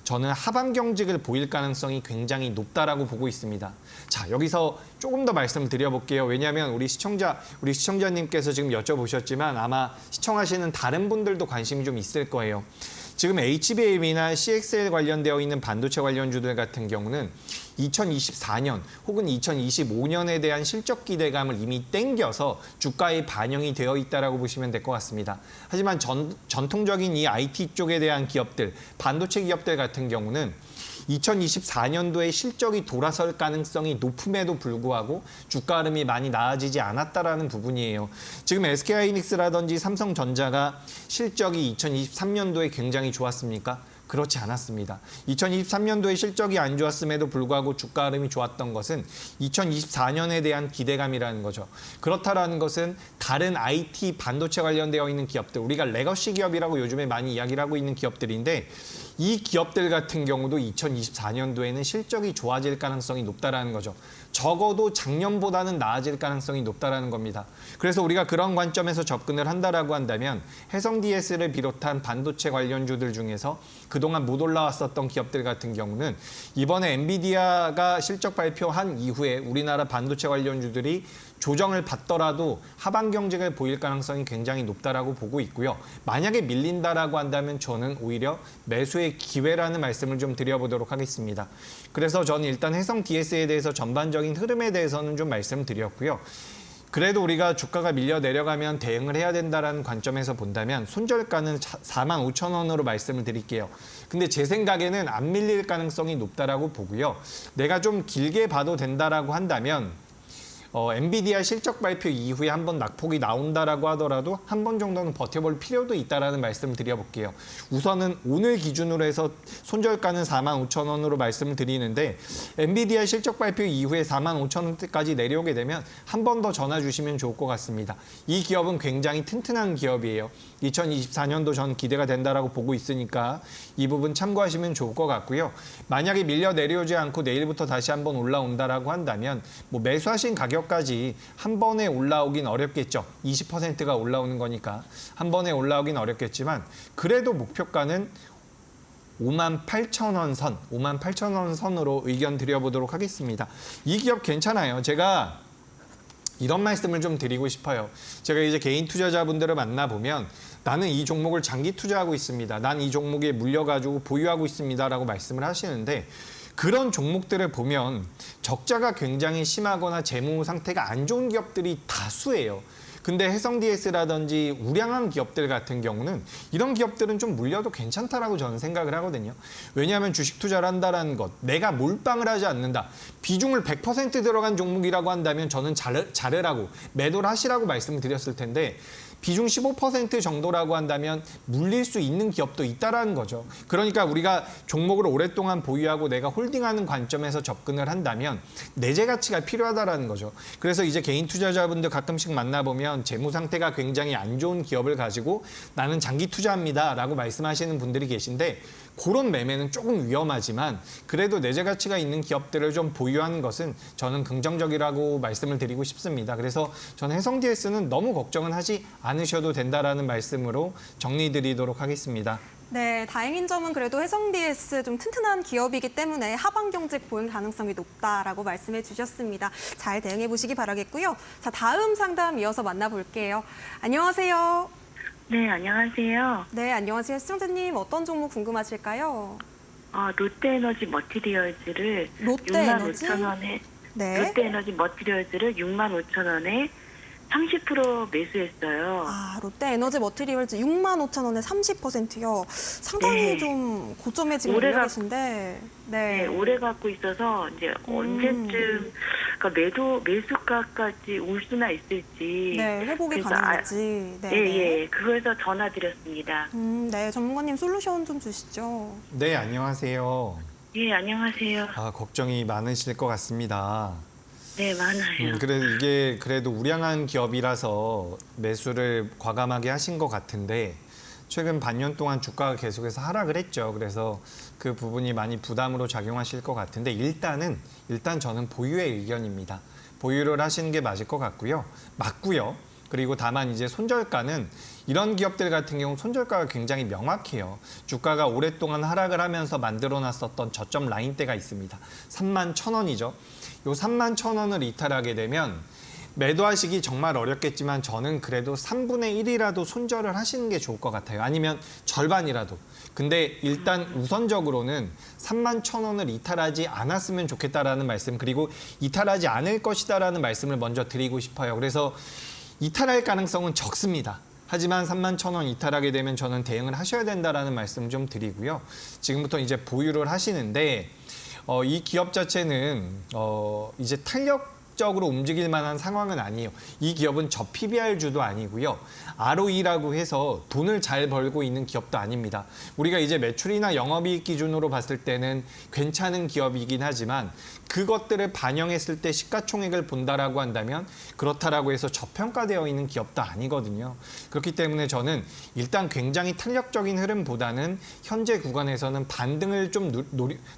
저는 하방 경직을 보일 가능성이 굉장히 높다라고 보고 있습니다. 자, 여기서 조금 더 말씀을 드려볼게요. 왜냐하면 우리 시청자님께서 지금 여쭤보셨지만 아마 시청하시는 다른 분들도 관심이 좀 있을 거예요. 지금 HBM이나 CXL 관련되어 있는 반도체 관련주들 같은 경우는 2024년 혹은 2025년에 대한 실적 기대감을 이미 땡겨서 주가에 반영이 되어 있다라고 보시면 될 것 같습니다. 하지만 전통적인 이 IT 쪽에 대한 기업들, 반도체 기업들 같은 경우는 2024년도에 실적이 돌아설 가능성이 높음에도 불구하고 주가 흐름이 많이 나아지지 않았다라는 부분이에요. 지금 SK하이닉스라든지 삼성전자가 실적이 2023년도에 굉장히 좋았습니까? 그렇지 않았습니다. 2023년도에 실적이 안 좋았음에도 불구하고 주가 흐름이 좋았던 것은 2024년에 대한 기대감이라는 거죠. 그렇다라는 것은 다른 IT 반도체 관련되어 있는 기업들, 우리가 레거시 기업이라고 요즘에 많이 이야기를 하고 있는 기업들인데 이 기업들 같은 경우도 2024년도에는 실적이 좋아질 가능성이 높다라는 거죠. 적어도 작년보다는 나아질 가능성이 높다라는 겁니다. 그래서 우리가 그런 관점에서 접근을 한다라고 한다면 해성 DS를 비롯한 반도체 관련주들 중에서 그동안 못 올라왔었던 기업들 같은 경우는 이번에 엔비디아가 실적 발표한 이후에 우리나라 반도체 관련주들이 조정을 받더라도 하방 경직을 보일 가능성이 굉장히 높다라고 보고 있고요. 만약에 밀린다라고 한다면 저는 오히려 매수의 기회라는 말씀을 좀 드려보도록 하겠습니다. 그래서 저는 일단 해성 DS에 대해서 전반적인 흐름에 대해서는 좀 말씀드렸고요. 그래도 우리가 주가가 밀려 내려가면 대응을 해야 된다는 관점에서 본다면 손절가는 45,000원으로 말씀을 드릴게요. 근데 제 생각에는 안 밀릴 가능성이 높다라고 보고요. 내가 좀 길게 봐도 된다라고 한다면 엔비디아 실적 발표 이후에 한번 낙폭이 나온다라고 하더라도 한 번 정도는 버텨볼 필요도 있다라는 말씀을 드려볼게요. 우선은 오늘 기준으로 해서 손절가는 45,000원으로 말씀을 드리는데 엔비디아 실적 발표 이후에 45,000원대까지 내려오게 되면 한 번 더 전화 주시면 좋을 것 같습니다. 이 기업은 굉장히 튼튼한 기업이에요. 2024년도 전 기대가 된다라고 보고 있으니까 이 부분 참고하시면 좋을 것 같고요. 만약에 밀려 내려오지 않고 내일부터 다시 한번 올라온다라고 한다면 뭐 매수하신 가격까지 한 번에 올라오긴 어렵겠죠. 20%가 올라오는 거니까 한 번에 올라오긴 어렵겠지만 그래도 목표가는 58,000원 선, 58,000원 선으로 의견 드려보도록 하겠습니다. 이 기업 괜찮아요. 제가 이런 말씀을 좀 드리고 싶어요. 제가 이제 개인 투자자분들을 만나보면 나는 이 종목을 장기 투자하고 있습니다. 난 이 종목에 물려가지고 보유하고 있습니다라고 말씀을 하시는데 그런 종목들을 보면 적자가 굉장히 심하거나 재무 상태가 안 좋은 기업들이 다수예요. 근데 해성 DS라든지 우량한 기업들 같은 경우는 이런 기업들은 좀 물려도 괜찮다라고 저는 생각을 하거든요. 왜냐하면 주식 투자를 한다는 것, 내가 몰빵을 하지 않는다. 비중을 100% 들어간 종목이라고 한다면 저는 잘으라고 매도를 하시라고 말씀을 드렸을 텐데 비중 15% 정도라고 한다면 물릴 수 있는 기업도 있다라는 거죠. 그러니까 우리가 종목을 오랫동안 보유하고 내가 홀딩하는 관점에서 접근을 한다면 내재 가치가 필요하다라는 거죠. 그래서 이제 개인 투자자분들 가끔씩 만나보면 재무 상태가 굉장히 안 좋은 기업을 가지고 나는 장기 투자합니다라고 말씀하시는 분들이 계신데 그런 매매는 조금 위험하지만 그래도 내재 가치가 있는 기업들을 좀 보유하는 것은 저는 긍정적이라고 말씀을 드리고 싶습니다. 그래서 저는 해성 DS는 너무 걱정은 하지 않으셔도 된다라는 말씀으로 정리드리도록 하겠습니다. 네, 다행인 점은 그래도 해성 DS 좀 튼튼한 기업이기 때문에 하방 경직 보일 가능성이 높다라고 말씀해 주셨습니다. 잘 대응해 보시기 바라겠고요. 자, 다음 상담 이어서 만나볼게요. 안녕하세요. 네, 안녕하세요. 네, 안녕하세요. 시청자님 어떤 종목 궁금하실까요? 롯데에너지 머티리얼즈를 롯데에너지? 65,000원에 네. 롯데에너지 머티리얼즈를 65,000원에 30% 매수했어요. 롯데에너지 머티리얼즈 65,000원에 30%요. 상당히 네. 좀 고점에 지금 올해가- 올라 계신데. 네, 오래 갖고 있어서 이제 언제쯤 그러니까 매수가까지 올 수나 있을지. 네, 회복이 그래서 가능할지. 네. 예. 그래서 전화드렸습니다. 네, 전문가님 솔루션 좀 주시죠. 네, 안녕하세요. 예, 안녕하세요. 걱정이 많으실 것 같습니다. 네, 많아요. 그래도 이게 그래도 우량한 기업이라서 매수를 과감하게 하신 것 같은데 최근 반년 동안 주가가 계속해서 하락을 했죠. 그래서 그 부분이 많이 부담으로 작용하실 것 같은데 일단 저는 보유의 의견입니다. 보유를 하시는 게 맞을 것 같고요. 맞고요. 그리고 다만 이제 손절가는 이런 기업들 같은 경우 손절가가 굉장히 명확해요. 주가가 오랫동안 하락을 하면서 만들어놨었던 저점 라인대가 있습니다. 31,000원이죠. 요 31,000원을 이탈하게 되면 매도하시기 정말 어렵겠지만 저는 그래도 3분의 1이라도 손절을 하시는 게 좋을 것 같아요. 아니면 절반이라도. 근데 일단 우선적으로는 31,000원을 이탈하지 않았으면 좋겠다라는 말씀, 그리고 이탈하지 않을 것이다라는 말씀을 먼저 드리고 싶어요. 그래서 이탈할 가능성은 적습니다. 하지만 31,000원 이탈하게 되면 저는 대응을 하셔야 된다라는 말씀 좀 드리고요. 지금부터 이제 보유를 하시는데 이 기업 자체는 이제 탄력적으로 움직일 만한 상황은 아니에요. 이 기업은 저 PBR주도 아니고요. ROE라고 해서 돈을 잘 벌고 있는 기업도 아닙니다. 우리가 이제 매출이나 영업이익 기준으로 봤을 때는 괜찮은 기업이긴 하지만 그것들을 반영했을 때 시가총액을 본다라고 한다면 그렇다라고 해서 저평가되어 있는 기업도 아니거든요. 그렇기 때문에 저는 일단 굉장히 탄력적인 흐름보다는 현재 구간에서는 반등을 좀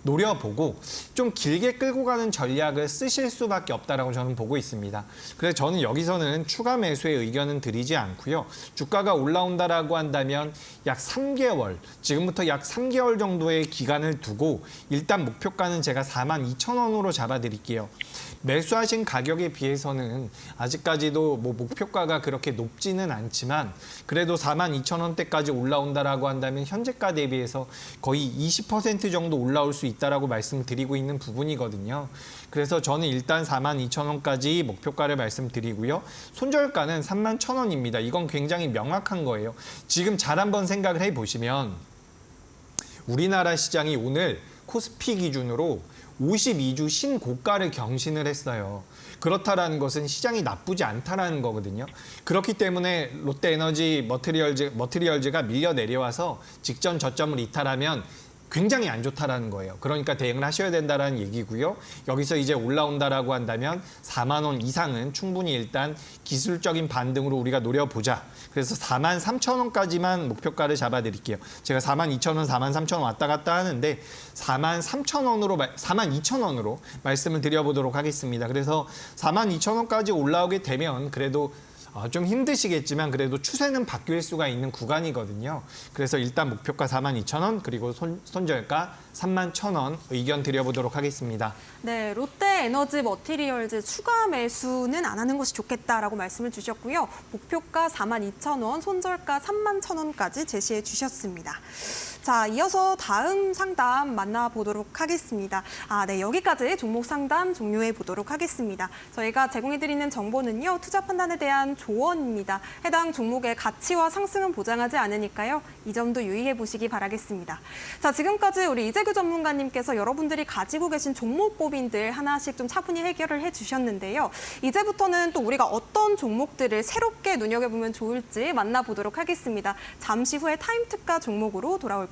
노려보고 좀 길게 끌고 가는 전략을 쓰실 수밖에 없다라고 저는 보고 있습니다. 그래서 저는 여기서는 추가 매수의 의견은 드리지 않고요. 주가가 올라온다라고 한다면 약 3개월, 지금부터 약 3개월 정도의 기간을 두고 일단 목표가는 제가 42,000원으로 잡아드릴게요. 매수하신 가격에 비해서는 아직까지도 뭐 목표가가 그렇게 높지는 않지만 그래도 42,000원대까지 올라온다라고 한다면 현재가 대비해서 거의 20% 정도 올라올 수 있다라고 말씀드리고 있는 부분이거든요. 그래서 저는 일단 42,000원까지 목표가를 말씀드리고요. 손절가는 31,000원입니다. 이건 굉장히 명확한 거예요. 지금 잘 한번 생각을 해보시면 우리나라 시장이 오늘 코스피 기준으로 52주 신고가를 경신을 했어요. 그렇다라는 것은 시장이 나쁘지 않다라는 거거든요. 그렇기 때문에 롯데에너지 머티리얼즈가 밀려 내려와서 직전 저점을 이탈하면 굉장히 안 좋다라는 거예요. 그러니까 대응을 하셔야 된다라는 얘기고요. 여기서 이제 올라온다라고 한다면 4만 원 이상은 충분히 일단 기술적인 반등으로 우리가 노려보자. 그래서 43,000원까지만 목표가를 잡아드릴게요. 제가 42,000원, 43,000원 왔다 갔다 하는데 42,000원으로 말씀을 드려보도록 하겠습니다. 그래서 42,000원까지 올라오게 되면 그래도 좀 힘드시겠지만 그래도 추세는 바뀔 수가 있는 구간이거든요. 그래서 일단 목표가 42,000원 그리고 손절가 31,000원 의견 드려보도록 하겠습니다. 네, 롯데에너지 머티리얼즈 추가 매수는 안 하는 것이 좋겠다라고 말씀을 주셨고요. 목표가 42,000원, 손절가 31,000원까지 제시해 주셨습니다. 자, 이어서 다음 상담 만나보도록 하겠습니다. 네, 여기까지 종목 상담 종료해 보도록 하겠습니다. 저희가 제공해드리는 정보는요, 투자 판단에 대한 조언입니다. 해당 종목의 가치와 상승은 보장하지 않으니까요, 이 점도 유의해 보시기 바라겠습니다. 자, 지금까지 우리 이재규 전문가님께서 여러분들이 가지고 계신 종목 고민들 하나씩 좀 차분히 해결을 해주셨는데요. 이제부터는 또 우리가 어떤 종목들을 새롭게 눈여겨보면 좋을지 만나보도록 하겠습니다. 잠시 후에 타임 특가 종목으로 돌아올게요.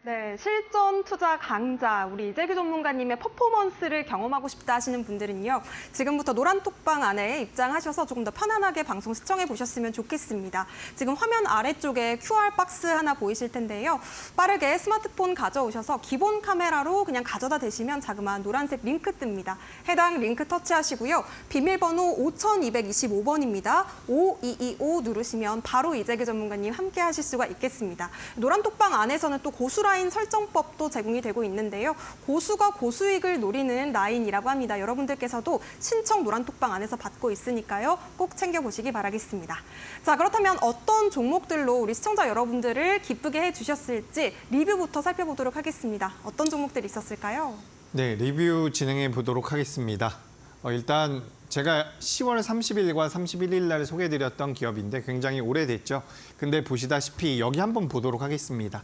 네, 실전 투자 강자 우리 이재규 전문가님의 퍼포먼스를 경험하고 싶다 하시는 분들은요. 지금부터 노란톡방 안에 입장하셔서 조금 더 편안하게 방송 시청해 보셨으면 좋겠습니다. 지금 화면 아래쪽에 QR 박스 하나 보이실 텐데요. 빠르게 스마트폰 가져오셔서 기본 카메라로 그냥 가져다 대시면 자그마한 노란색 링크 뜹니다. 해당 링크 터치하시고요. 비밀번호 5225번입니다. 5225 누르시면 바로 이재규 전문가님 함께 하실 수가 있겠습니다. 노란톡방 안에서는 또 고수라인 설정법도 제공이 되고 있는데요. 고수가 고수익을 노리는 라인이라고 합니다. 여러분들께서도 신청 노란톡방 안에서 받고 있으니까요. 꼭 챙겨보시기 바라겠습니다. 자, 그렇다면 어떤 종목들로 우리 시청자 여러분들을 기쁘게 해주셨을지 리뷰부터 살펴보도록 하겠습니다. 어떤 종목들이 있었을까요? 네, 리뷰 진행해 보도록 하겠습니다. 일단 제가 10월 30일과 31일 날 소개해드렸던 기업인데 굉장히 오래됐죠. 근데 보시다시피 여기 한번 보도록 하겠습니다.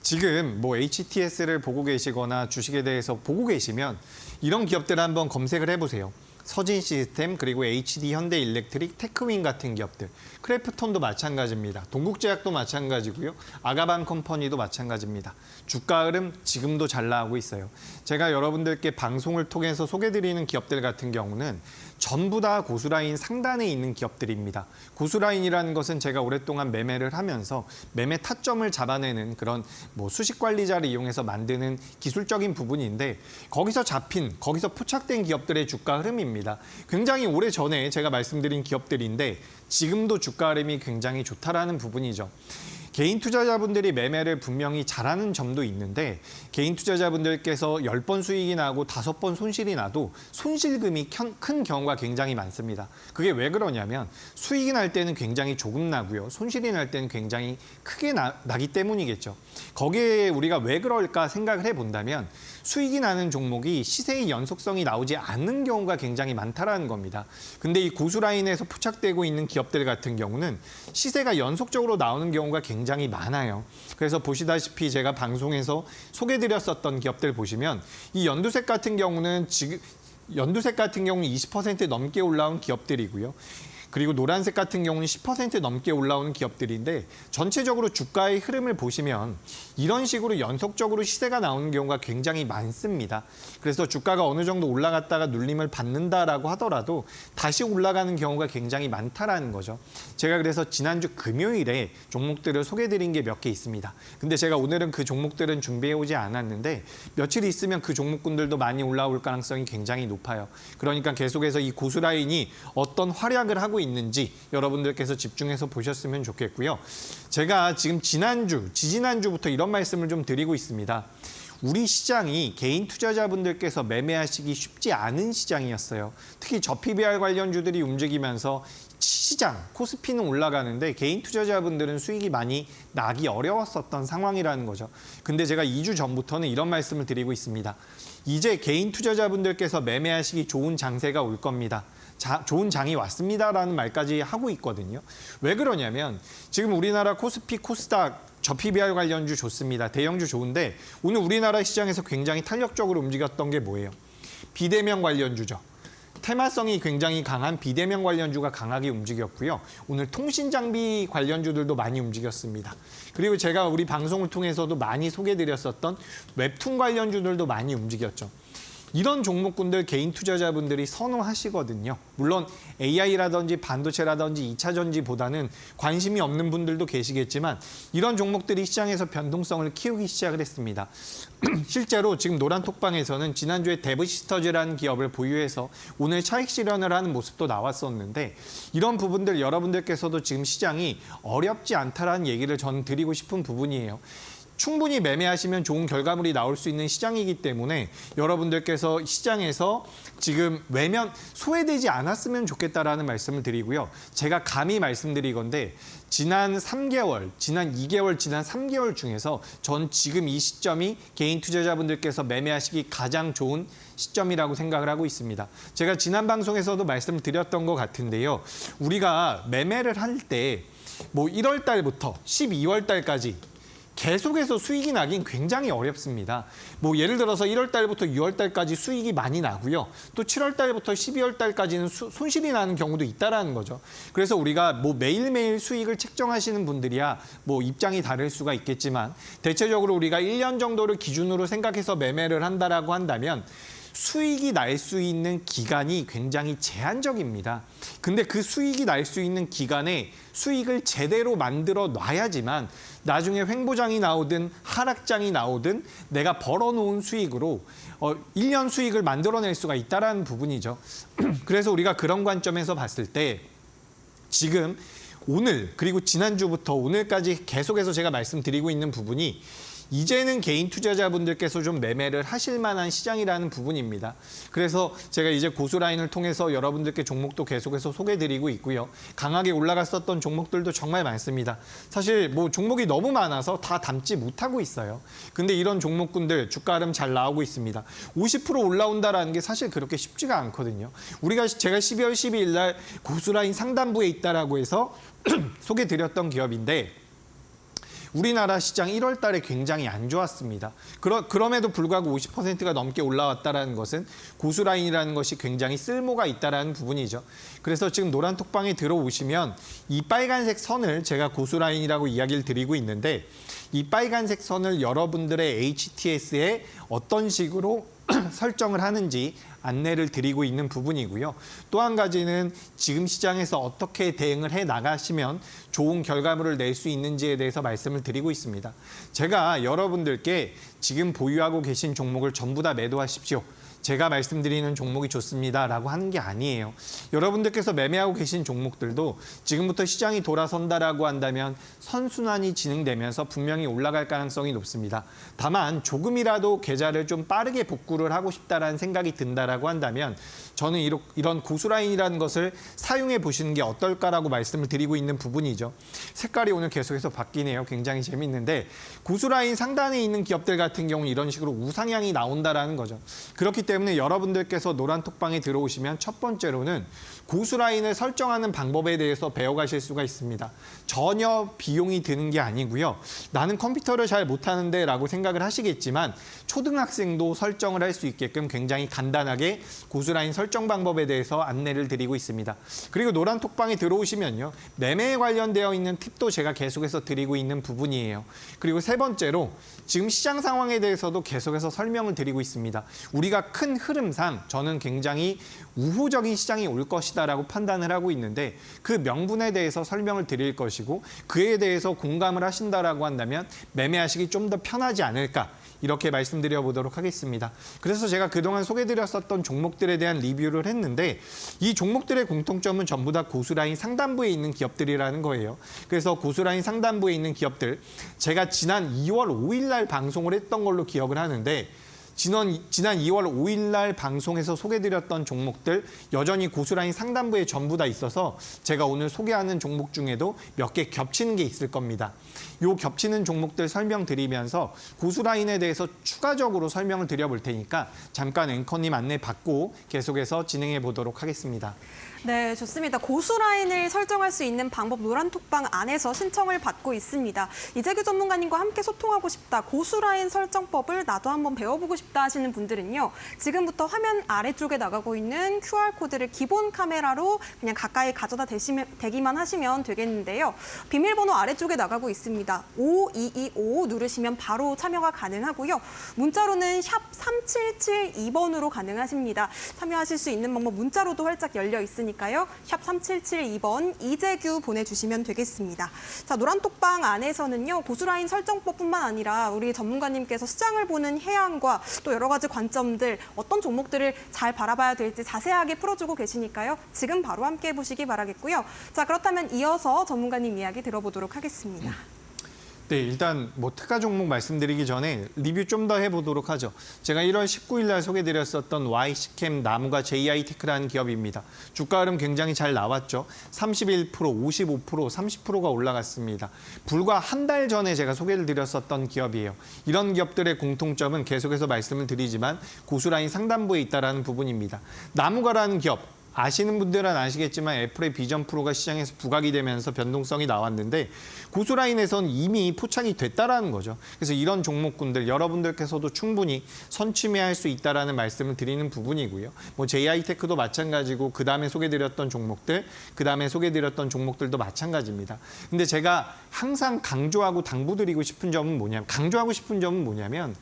지금 뭐 HTS를 보고 계시거나 주식에 대해서 보고 계시면 이런 기업들을 한번 검색을 해보세요. 서진 시스템, 그리고 HD 현대일렉트릭, 테크윈 같은 기업들. 크래프톤도 마찬가지입니다. 동국제약도 마찬가지고요. 아가반 컴퍼니도 마찬가지입니다. 주가 흐름 지금도 잘 나가고 있어요. 제가 여러분들께 방송을 통해서 소개드리는 기업들 같은 경우는 전부 다 고수라인 상단에 있는 기업들입니다. 고수라인이라는 것은 제가 오랫동안 매매를 하면서 매매 타점을 잡아내는 그런 뭐 수식 관리자를 이용해서 만드는 기술적인 부분인데 거기서 포착된 기업들의 주가 흐름입니다. 굉장히 오래 전에 제가 말씀드린 기업들인데 지금도 주가 흐름이 굉장히 좋다라는 부분이죠. 개인 투자자분들이 매매를 분명히 잘하는 점도 있는데 개인 투자자분들께서 10번 수익이 나고 5번 손실이 나도 손실금이 큰 경우가 굉장히 많습니다. 그게 왜 그러냐면 수익이 날 때는 굉장히 조금 나고요. 손실이 날 때는 굉장히 크게 나기 때문이겠죠. 거기에 우리가 왜 그럴까 생각을 해본다면 수익이 나는 종목이 시세의 연속성이 나오지 않는 경우가 굉장히 많다라는 겁니다. 근데 이 고수라인에서 포착되고 있는 기업들 같은 경우는 시세가 연속적으로 나오는 경우가 굉장히 많아요. 그래서 보시다시피 제가 방송에서 소개드렸었던 기업들 보시면 이 연두색 같은 경우는 20% 넘게 올라온 기업들이고요. 그리고 노란색 같은 경우는 10% 넘게 올라오는 기업들인데 전체적으로 주가의 흐름을 보시면 이런 식으로 연속적으로 시세가 나오는 경우가 굉장히 많습니다. 그래서 주가가 어느 정도 올라갔다가 눌림을 받는다라고 하더라도 다시 올라가는 경우가 굉장히 많다라는 거죠. 제가 그래서 지난주 금요일에 종목들을 소개해드린 게 몇 개 있습니다. 근데 제가 오늘은 그 종목들은 준비해오지 않았는데 며칠 있으면 그 종목군들도 많이 올라올 가능성이 굉장히 높아요. 그러니까 계속해서 이 고수라인이 어떤 활약을 하고 있는지 여러분들께서 집중해서 보셨으면 좋겠고요. 제가 지금 지지난주부터 이런 말씀을 좀 드리고 있습니다. 우리 시장이 개인 투자자분들께서 매매하시기 쉽지 않은 시장이었어요. 특히 저PBR 관련주들이 움직이면서 시장, 코스피는 올라가는데 개인 투자자분들은 수익이 많이 나기 어려웠었던 상황이라는 거죠. 근데 제가 2주 전부터는 이런 말씀을 드리고 있습니다. 이제 개인 투자자분들께서 매매하시기 좋은 장세가 올 겁니다. 좋은 장이 왔습니다라는 말까지 하고 있거든요. 왜 그러냐면 지금 우리나라 코스피, 코스닥, 저PBR 관련주 좋습니다. 대형주 좋은데 오늘 우리나라 시장에서 굉장히 탄력적으로 움직였던 게 뭐예요? 비대면 관련주죠. 테마성이 굉장히 강한 비대면 관련주가 강하게 움직였고요. 오늘 통신 장비 관련주들도 많이 움직였습니다. 그리고 제가 우리 방송을 통해서도 많이 소개드렸었던 웹툰 관련주들도 많이 움직였죠. 이런 종목군들 개인 투자자분들이 선호하시거든요. 물론 AI라든지 반도체라든지 2차 전지보다는 관심이 없는 분들도 계시겠지만 이런 종목들이 시장에서 변동성을 키우기 시작을 했습니다. 실제로 지금 노란톡방에서는 지난주에 데브시스터즈라는 기업을 보유해서 오늘 차익 실현을 하는 모습도 나왔었는데 이런 부분들 여러분들께서도 지금 시장이 어렵지 않다라는 얘기를 저는 드리고 싶은 부분이에요. 충분히 매매하시면 좋은 결과물이 나올 수 있는 시장이기 때문에 여러분들께서 시장에서 지금 소외되지 않았으면 좋겠다라는 말씀을 드리고요. 제가 감히 말씀드리건데 지난 3개월, 지난 2개월, 지난 3개월 중에서 전 지금 이 시점이 개인 투자자분들께서 매매하시기 가장 좋은 시점이라고 생각을 하고 있습니다. 제가 지난 방송에서도 말씀을 드렸던 것 같은데요. 우리가 매매를 할 때 뭐 1월 달부터 12월 달까지 계속해서 수익이 나긴 굉장히 어렵습니다. 뭐 예를 들어서 1월 달부터 6월 달까지 수익이 많이 나고요. 또 7월 달부터 12월 달까지는 손실이 나는 경우도 있다라는 거죠. 그래서 우리가 뭐 매일매일 수익을 책정하시는 분들이야 뭐 입장이 다를 수가 있겠지만 대체적으로 우리가 1년 정도를 기준으로 생각해서 매매를 한다라고 한다면 수익이 날 수 있는 기간이 굉장히 제한적입니다. 근데 그 수익이 날 수 있는 기간에 수익을 제대로 만들어 놔야지만 나중에 횡보장이 나오든 하락장이 나오든 내가 벌어놓은 수익으로 1년 수익을 만들어낼 수가 있다는 부분이죠. 그래서 우리가 그런 관점에서 봤을 때 지금 오늘 그리고 지난주부터 오늘까지 계속해서 제가 말씀드리고 있는 부분이 이제는 개인 투자자분들께서 좀 매매를 하실 만한 시장이라는 부분입니다. 그래서 제가 이제 고수라인을 통해서 여러분들께 종목도 계속해서 소개드리고 있고요. 강하게 올라갔었던 종목들도 정말 많습니다. 사실 뭐 종목이 너무 많아서 다 담지 못하고 있어요. 근데 이런 종목군들 주가 흐름 잘 나오고 있습니다. 50% 올라온다라는 게 사실 그렇게 쉽지가 않거든요. 제가 12월 12일 날 고수라인 상단부에 있다라고 해서 소개드렸던 기업인데 우리나라 시장 1월 달에 굉장히 안 좋았습니다. 그럼에도 불구하고 50%가 넘게 올라왔다는 것은 고수라인이라는 것이 굉장히 쓸모가 있다는 부분이죠. 그래서 지금 노란 톡방에 들어오시면 이 빨간색 선을 제가 고수라인이라고 이야기를 드리고 있는데 이 빨간색 선을 여러분들의 HTS에 어떤 식으로 설정을 하는지 안내를 드리고 있는 부분이고요. 또 한 가지는 지금 시장에서 어떻게 대응을 해 나가시면 좋은 결과물을 낼 수 있는지에 대해서 말씀을 드리고 있습니다. 제가 여러분들께 지금 보유하고 계신 종목을 전부 다 매도하십시오. 제가 말씀드리는 종목이 좋습니다라고 하는 게 아니에요. 여러분들께서 매매하고 계신 종목들도 지금부터 시장이 돌아선다라고 한다면 선순환이 진행되면서 분명히 올라갈 가능성이 높습니다. 다만 조금이라도 계좌를 좀 빠르게 복구를 하고 싶다라는 생각이 든다라고 한다면 저는 이런 고수라인이라는 것을 사용해 보시는 게 어떨까라고 말씀을 드리고 있는 부분이죠. 색깔이 오늘 계속해서 바뀌네요. 굉장히 재밌는데 고수라인 상단에 있는 기업들 같은 경우는 이런 식으로 우상향이 나온다라는 거죠. 그렇기 때문에 여러분들께서 노란 톡방에 들어오시면 첫 번째로는 고수라인을 설정하는 방법에 대해서 배워가실 수가 있습니다. 전혀 비용이 드는 게 아니고요. 나는 컴퓨터를 잘 못하는데 라고 생각을 하시겠지만 초등학생도 설정을 할 수 있게끔 굉장히 간단하게 고수라인 설정 방법에 대해서 안내를 드리고 있습니다. 그리고 노란 톡방에 들어오시면요. 매매에 관련되어 있는 팁도 제가 계속해서 드리고 있는 부분이에요. 그리고 세 번째로 지금 시장 상황에 대해서도 계속해서 설명을 드리고 있습니다. 우리가 큰 흐름상 저는 굉장히 우호적인 시장이 올 것이다라고 판단을 하고 있는데 그 명분에 대해서 설명을 드릴 것이고 그에 대해서 공감을 하신다라고 한다면 매매하시기 좀 더 편하지 않을까 이렇게 말씀드려 보도록 하겠습니다. 그래서 제가 그동안 소개드렸었던 종목들에 대한 리뷰를 했는데 이 종목들의 공통점은 전부 다 고수라인 상단부에 있는 기업들이라는 거예요. 그래서 고수라인 상단부에 있는 기업들 제가 지난 2월 5일 날 방송을 했던 걸로 기억을 하는데 지난 2월 5일 날 방송에서 소개드렸던 종목들 여전히 고수라인 상단부에 전부 다 있어서 제가 오늘 소개하는 종목 중에도 몇 개 겹치는 게 있을 겁니다. 요 겹치는 종목들 설명드리면서 고수라인에 대해서 추가적으로 설명을 드려볼 테니까 잠깐 앵커님 안내 받고 계속해서 진행해 보도록 하겠습니다. 네, 좋습니다. 고수라인을 설정할 수 있는 방법 노란톡방 안에서 신청을 받고 있습니다. 이재규 전문가님과 함께 소통하고 싶다. 고수라인 설정법을 나도 한번 배워보고 싶다 하시는 분들은요. 지금부터 화면 아래쪽에 나가고 있는 QR코드를 기본 카메라로 그냥 가까이 가져다 대기만 하시면 되겠는데요. 비밀번호 아래쪽에 나가고 있습니다. 5225 누르시면 바로 참여가 가능하고요. 문자로는 샵 3772번으로 가능하십니다. 참여하실 수 있는 방법 문자로도 활짝 열려 있으니까 샵 3772번 이재규 보내주시면 되겠습니다. 자, 노란톡방 안에서는요. 고수라인 설정법뿐만 아니라 우리 전문가님께서 시장을 보는 해안과 또 여러 가지 관점들 어떤 종목들을 잘 바라봐야 될지 자세하게 풀어주고 계시니까요. 지금 바로 함께 해보시기 바라겠고요. 자, 그렇다면 이어서 전문가님 이야기 들어보도록 하겠습니다. 네, 일단 뭐 특가 종목 말씀드리기 전에 리뷰 좀 더 해보도록 하죠. 제가 1월 19일 날 소개드렸었던 Y스캠 나무가 JI테크라는 기업입니다. 주가 흐름 굉장히 잘 나왔죠. 31%, 55%, 30%가 올라갔습니다. 불과 한 달 전에 제가 소개를 드렸었던 기업이에요. 이런 기업들의 공통점은 계속해서 말씀을 드리지만 고수라인 상단부에 있다는 부분입니다. 나무가라는 기업. 아시는 분들은 아시겠지만 애플의 비전 프로가 시장에서 부각이 되면서 변동성이 나왔는데 고수라인에선 이미 포착이 됐다라는 거죠. 그래서 이런 종목군들 여러분들께서도 충분히 선취매할 수 있다라는 말씀을 드리는 부분이고요. 뭐 JI테크도 마찬가지고 그다음에 소개드렸던 종목들, 그다음에 소개드렸던 종목들도 마찬가지입니다. 근데 제가 항상 강조하고 당부드리고 싶은 점은 뭐냐면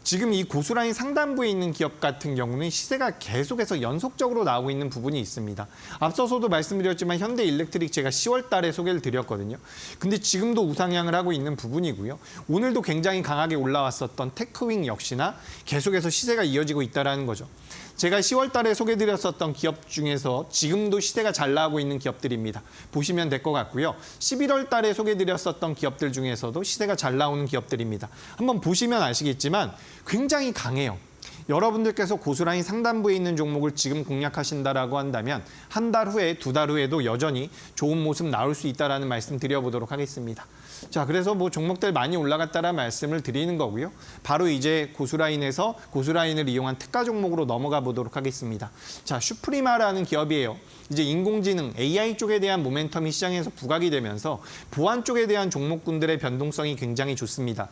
지금 이 고수라인 상단부에 있는 기업 같은 경우는 시세가 계속해서 연속적으로 나오고 있는 부분이 있습니다. 앞서서도 말씀드렸지만 현대일렉트릭 제가 10월 달에 소개를 드렸거든요. 근데 지금도 우상향을 하고 있는 부분이고요. 오늘도 굉장히 강하게 올라왔었던 테크윙 역시나 계속해서 시세가 이어지고 있다는 거죠. 제가 10월 달에 소개드렸었던 기업 중에서 지금도 시세가 잘 나가고 있는 기업들입니다. 보시면 될 것 같고요. 11월 달에 소개드렸었던 기업들 중에서도 시세가 잘 나오는 기업들입니다. 한번 보시면 아시겠지만 굉장히 강해요. 여러분들께서 고수라인 상단부에 있는 종목을 지금 공략하신다라고 한다면 한 달 후에, 두 달 후에도 여전히 좋은 모습 나올 수 있다라는 말씀 드려보도록 하겠습니다. 자, 그래서 뭐 종목들 많이 올라갔다라는 말씀을 드리는 거고요. 바로 이제 고수라인에서 고수라인을 이용한 특가 종목으로 넘어가 보도록 하겠습니다. 자, 슈프리마라는 기업이에요. 이제 인공지능, AI 쪽에 대한 모멘텀이 시장에서 부각이 되면서 보안 쪽에 대한 종목군들의 변동성이 굉장히 좋습니다.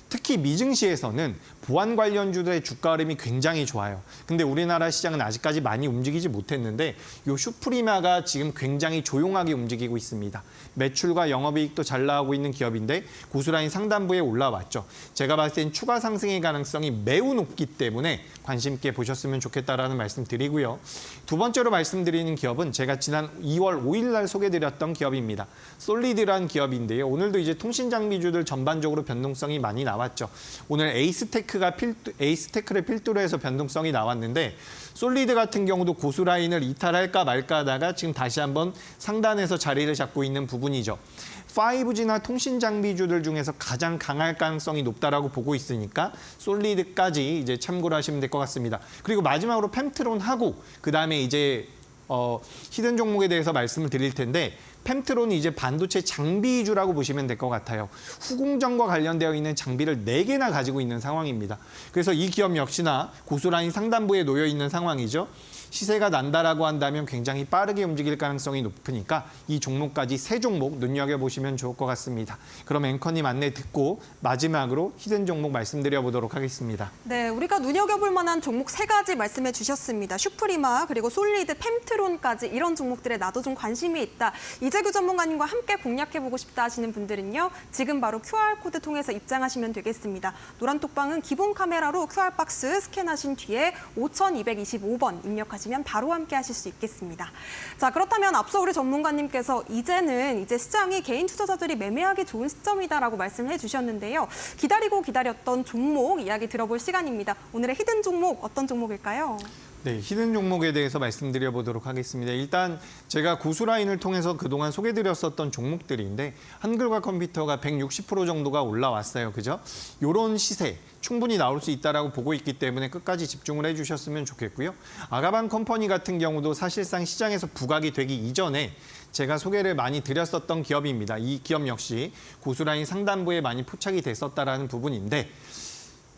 특히 미증시에서는 보안 관련주들의 주가 흐름이 굉장히 좋아요. 근데 우리나라 시장은 아직까지 많이 움직이지 못했는데 이 슈프리마가 지금 굉장히 조용하게 움직이고 있습니다. 매출과 영업이익도 잘 나오고 있는 기업인데 고수라인 상단부에 올라왔죠. 제가 봤을 땐 추가 상승의 가능성이 매우 높기 때문에 관심 있게 보셨으면 좋겠다라는 말씀 드리고요. 두 번째로 말씀드리는 기업은 제가 지난 2월 5일 날 소개드렸던 기업입니다. 솔리드라는 기업인데요. 오늘도 이제 통신 장비주들 전반적으로 변동성이 많이 나왔죠. 오늘 에이스테크를 필두로 해서 변동성이 나왔는데 솔리드 같은 경우도 고수라인을 이탈할까 말까 하다가 지금 다시 한번 상단에서 자리를 잡고 있는 부분이죠. 5G나 통신 장비주들 중에서 가장 강할 가능성이 높다라고 보고 있으니까 솔리드까지 이제 참고를 하시면 될 것 같습니다. 그리고 마지막으로 펜트론하고 그다음에 이제 히든 종목에 대해서 말씀을 드릴 텐데 펜트론이 이제 반도체 장비주라고 보시면 될 것 같아요. 후공정과 관련되어 있는 장비를 4개나 가지고 있는 상황입니다. 그래서 이 기업 역시나 고수라인 상단부에 놓여 있는 상황이죠. 시세가 난다라고 한다면 굉장히 빠르게 움직일 가능성이 높으니까 이 종목까지 3종목 눈여겨보시면 좋을 것 같습니다. 그럼 앵커님 안내 듣고 마지막으로 히든 종목 말씀드려보도록 하겠습니다. 네, 우리가 눈여겨볼 만한 종목 3가지 말씀해 주셨습니다. 슈프리마, 그리고 솔리드, 펜트론까지 이런 종목들에 나도 좀 관심이 있다. 이재규 전문가님과 함께 공략해보고 싶다 하시는 분들은요. 지금 바로 QR코드 통해서 입장하시면 되겠습니다. 노란톡방은 기본 카메라로 QR박스 스캔하신 뒤에 5225번 입력하시면 바로 함께 하실 수 있겠습니다. 자, 그렇다면 앞서 우리 전문가님께서 이제 시장이 개인 투자자들이 매매하기 좋은 시점이다라고 말씀해 주셨는데요. 기다렸던 종목 이야기 들어볼 시간입니다. 오늘의 히든 종목 어떤 종목일까요? 네, 히든 종목에 대해서 말씀드려 보도록 하겠습니다. 일단 제가 고수라인을 통해서 그동안 소개드렸었던 종목들인데 한글과 컴퓨터가 160% 정도가 올라왔어요. 그죠? 요런 시세 충분히 나올 수 있다라고 보고 있기 때문에 끝까지 집중을 해주셨으면 좋겠고요. 아가방 컴퍼니 같은 경우도 사실상 시장에서 부각이 되기 이전에 제가 소개를 많이 드렸었던 기업입니다. 이 기업 역시 고수라인 상단부에 많이 포착이 됐었다라는 부분인데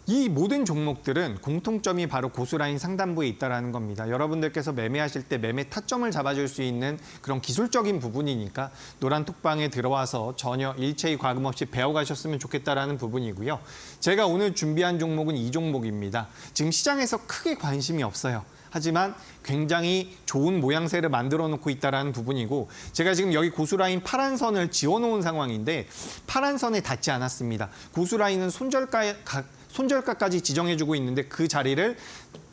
이 모든 종목들은 공통점이 바로 고수라인 상단부에 있다는 겁니다. 여러분들께서 매매하실 때 매매 타점을 잡아줄 수 있는 그런 기술적인 부분이니까 노란톡방에 들어와서 전혀 일체의 과금 없이 배워가셨으면 좋겠다라는 부분이고요. 제가 오늘 준비한 종목은 이 종목입니다. 지금 시장에서 크게 관심이 없어요. 하지만 굉장히 좋은 모양새를 만들어 놓고 있다는 부분이고 제가 지금 여기 고수라인 파란 선을 지워놓은 상황인데 파란 선에 닿지 않았습니다. 고수라인은 손절가까지 지정해주고 있는데 그 자리를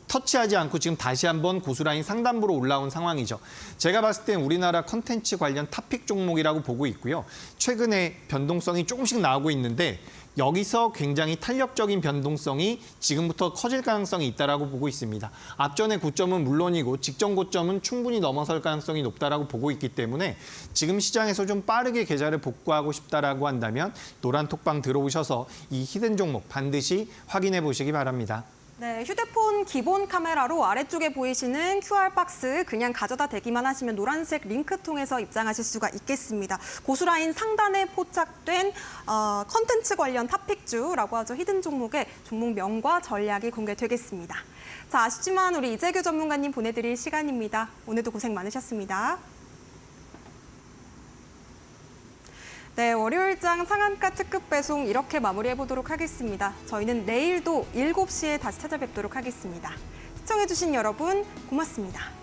터치하지 않고 지금 다시 한번 고수라인 상단부로 올라온 상황이죠. 제가 봤을 땐 우리나라 컨텐츠 관련 탑픽 종목이라고 보고 있고요. 최근에 변동성이 조금씩 나오고 있는데 여기서 굉장히 탄력적인 변동성이 지금부터 커질 가능성이 있다라고 보고 있습니다. 앞전의 고점은 물론이고 직전 고점은 충분히 넘어설 가능성이 높다라고 보고 있기 때문에 지금 시장에서 좀 빠르게 계좌를 복구하고 싶다라고 한다면 노란톡방 들어오셔서 이 히든 종목 반드시 확인해 보시기 바랍니다. 네, 휴대폰 기본 카메라로 아래쪽에 보이시는 QR박스 그냥 가져다 대기만 하시면 노란색 링크 통해서 입장하실 수가 있겠습니다. 고수라인 상단에 포착된 컨텐츠 관련 탑픽주라고 하죠. 히든 종목의 종목명과 전략이 공개되겠습니다. 자, 아쉽지만 우리 이재규 전문가님 보내드릴 시간입니다. 오늘도 고생 많으셨습니다. 네, 월요일장 상한가 특급 배송 이렇게 마무리해보도록 하겠습니다. 저희는 내일도 7시에 다시 찾아뵙도록 하겠습니다. 시청해주신 여러분 고맙습니다.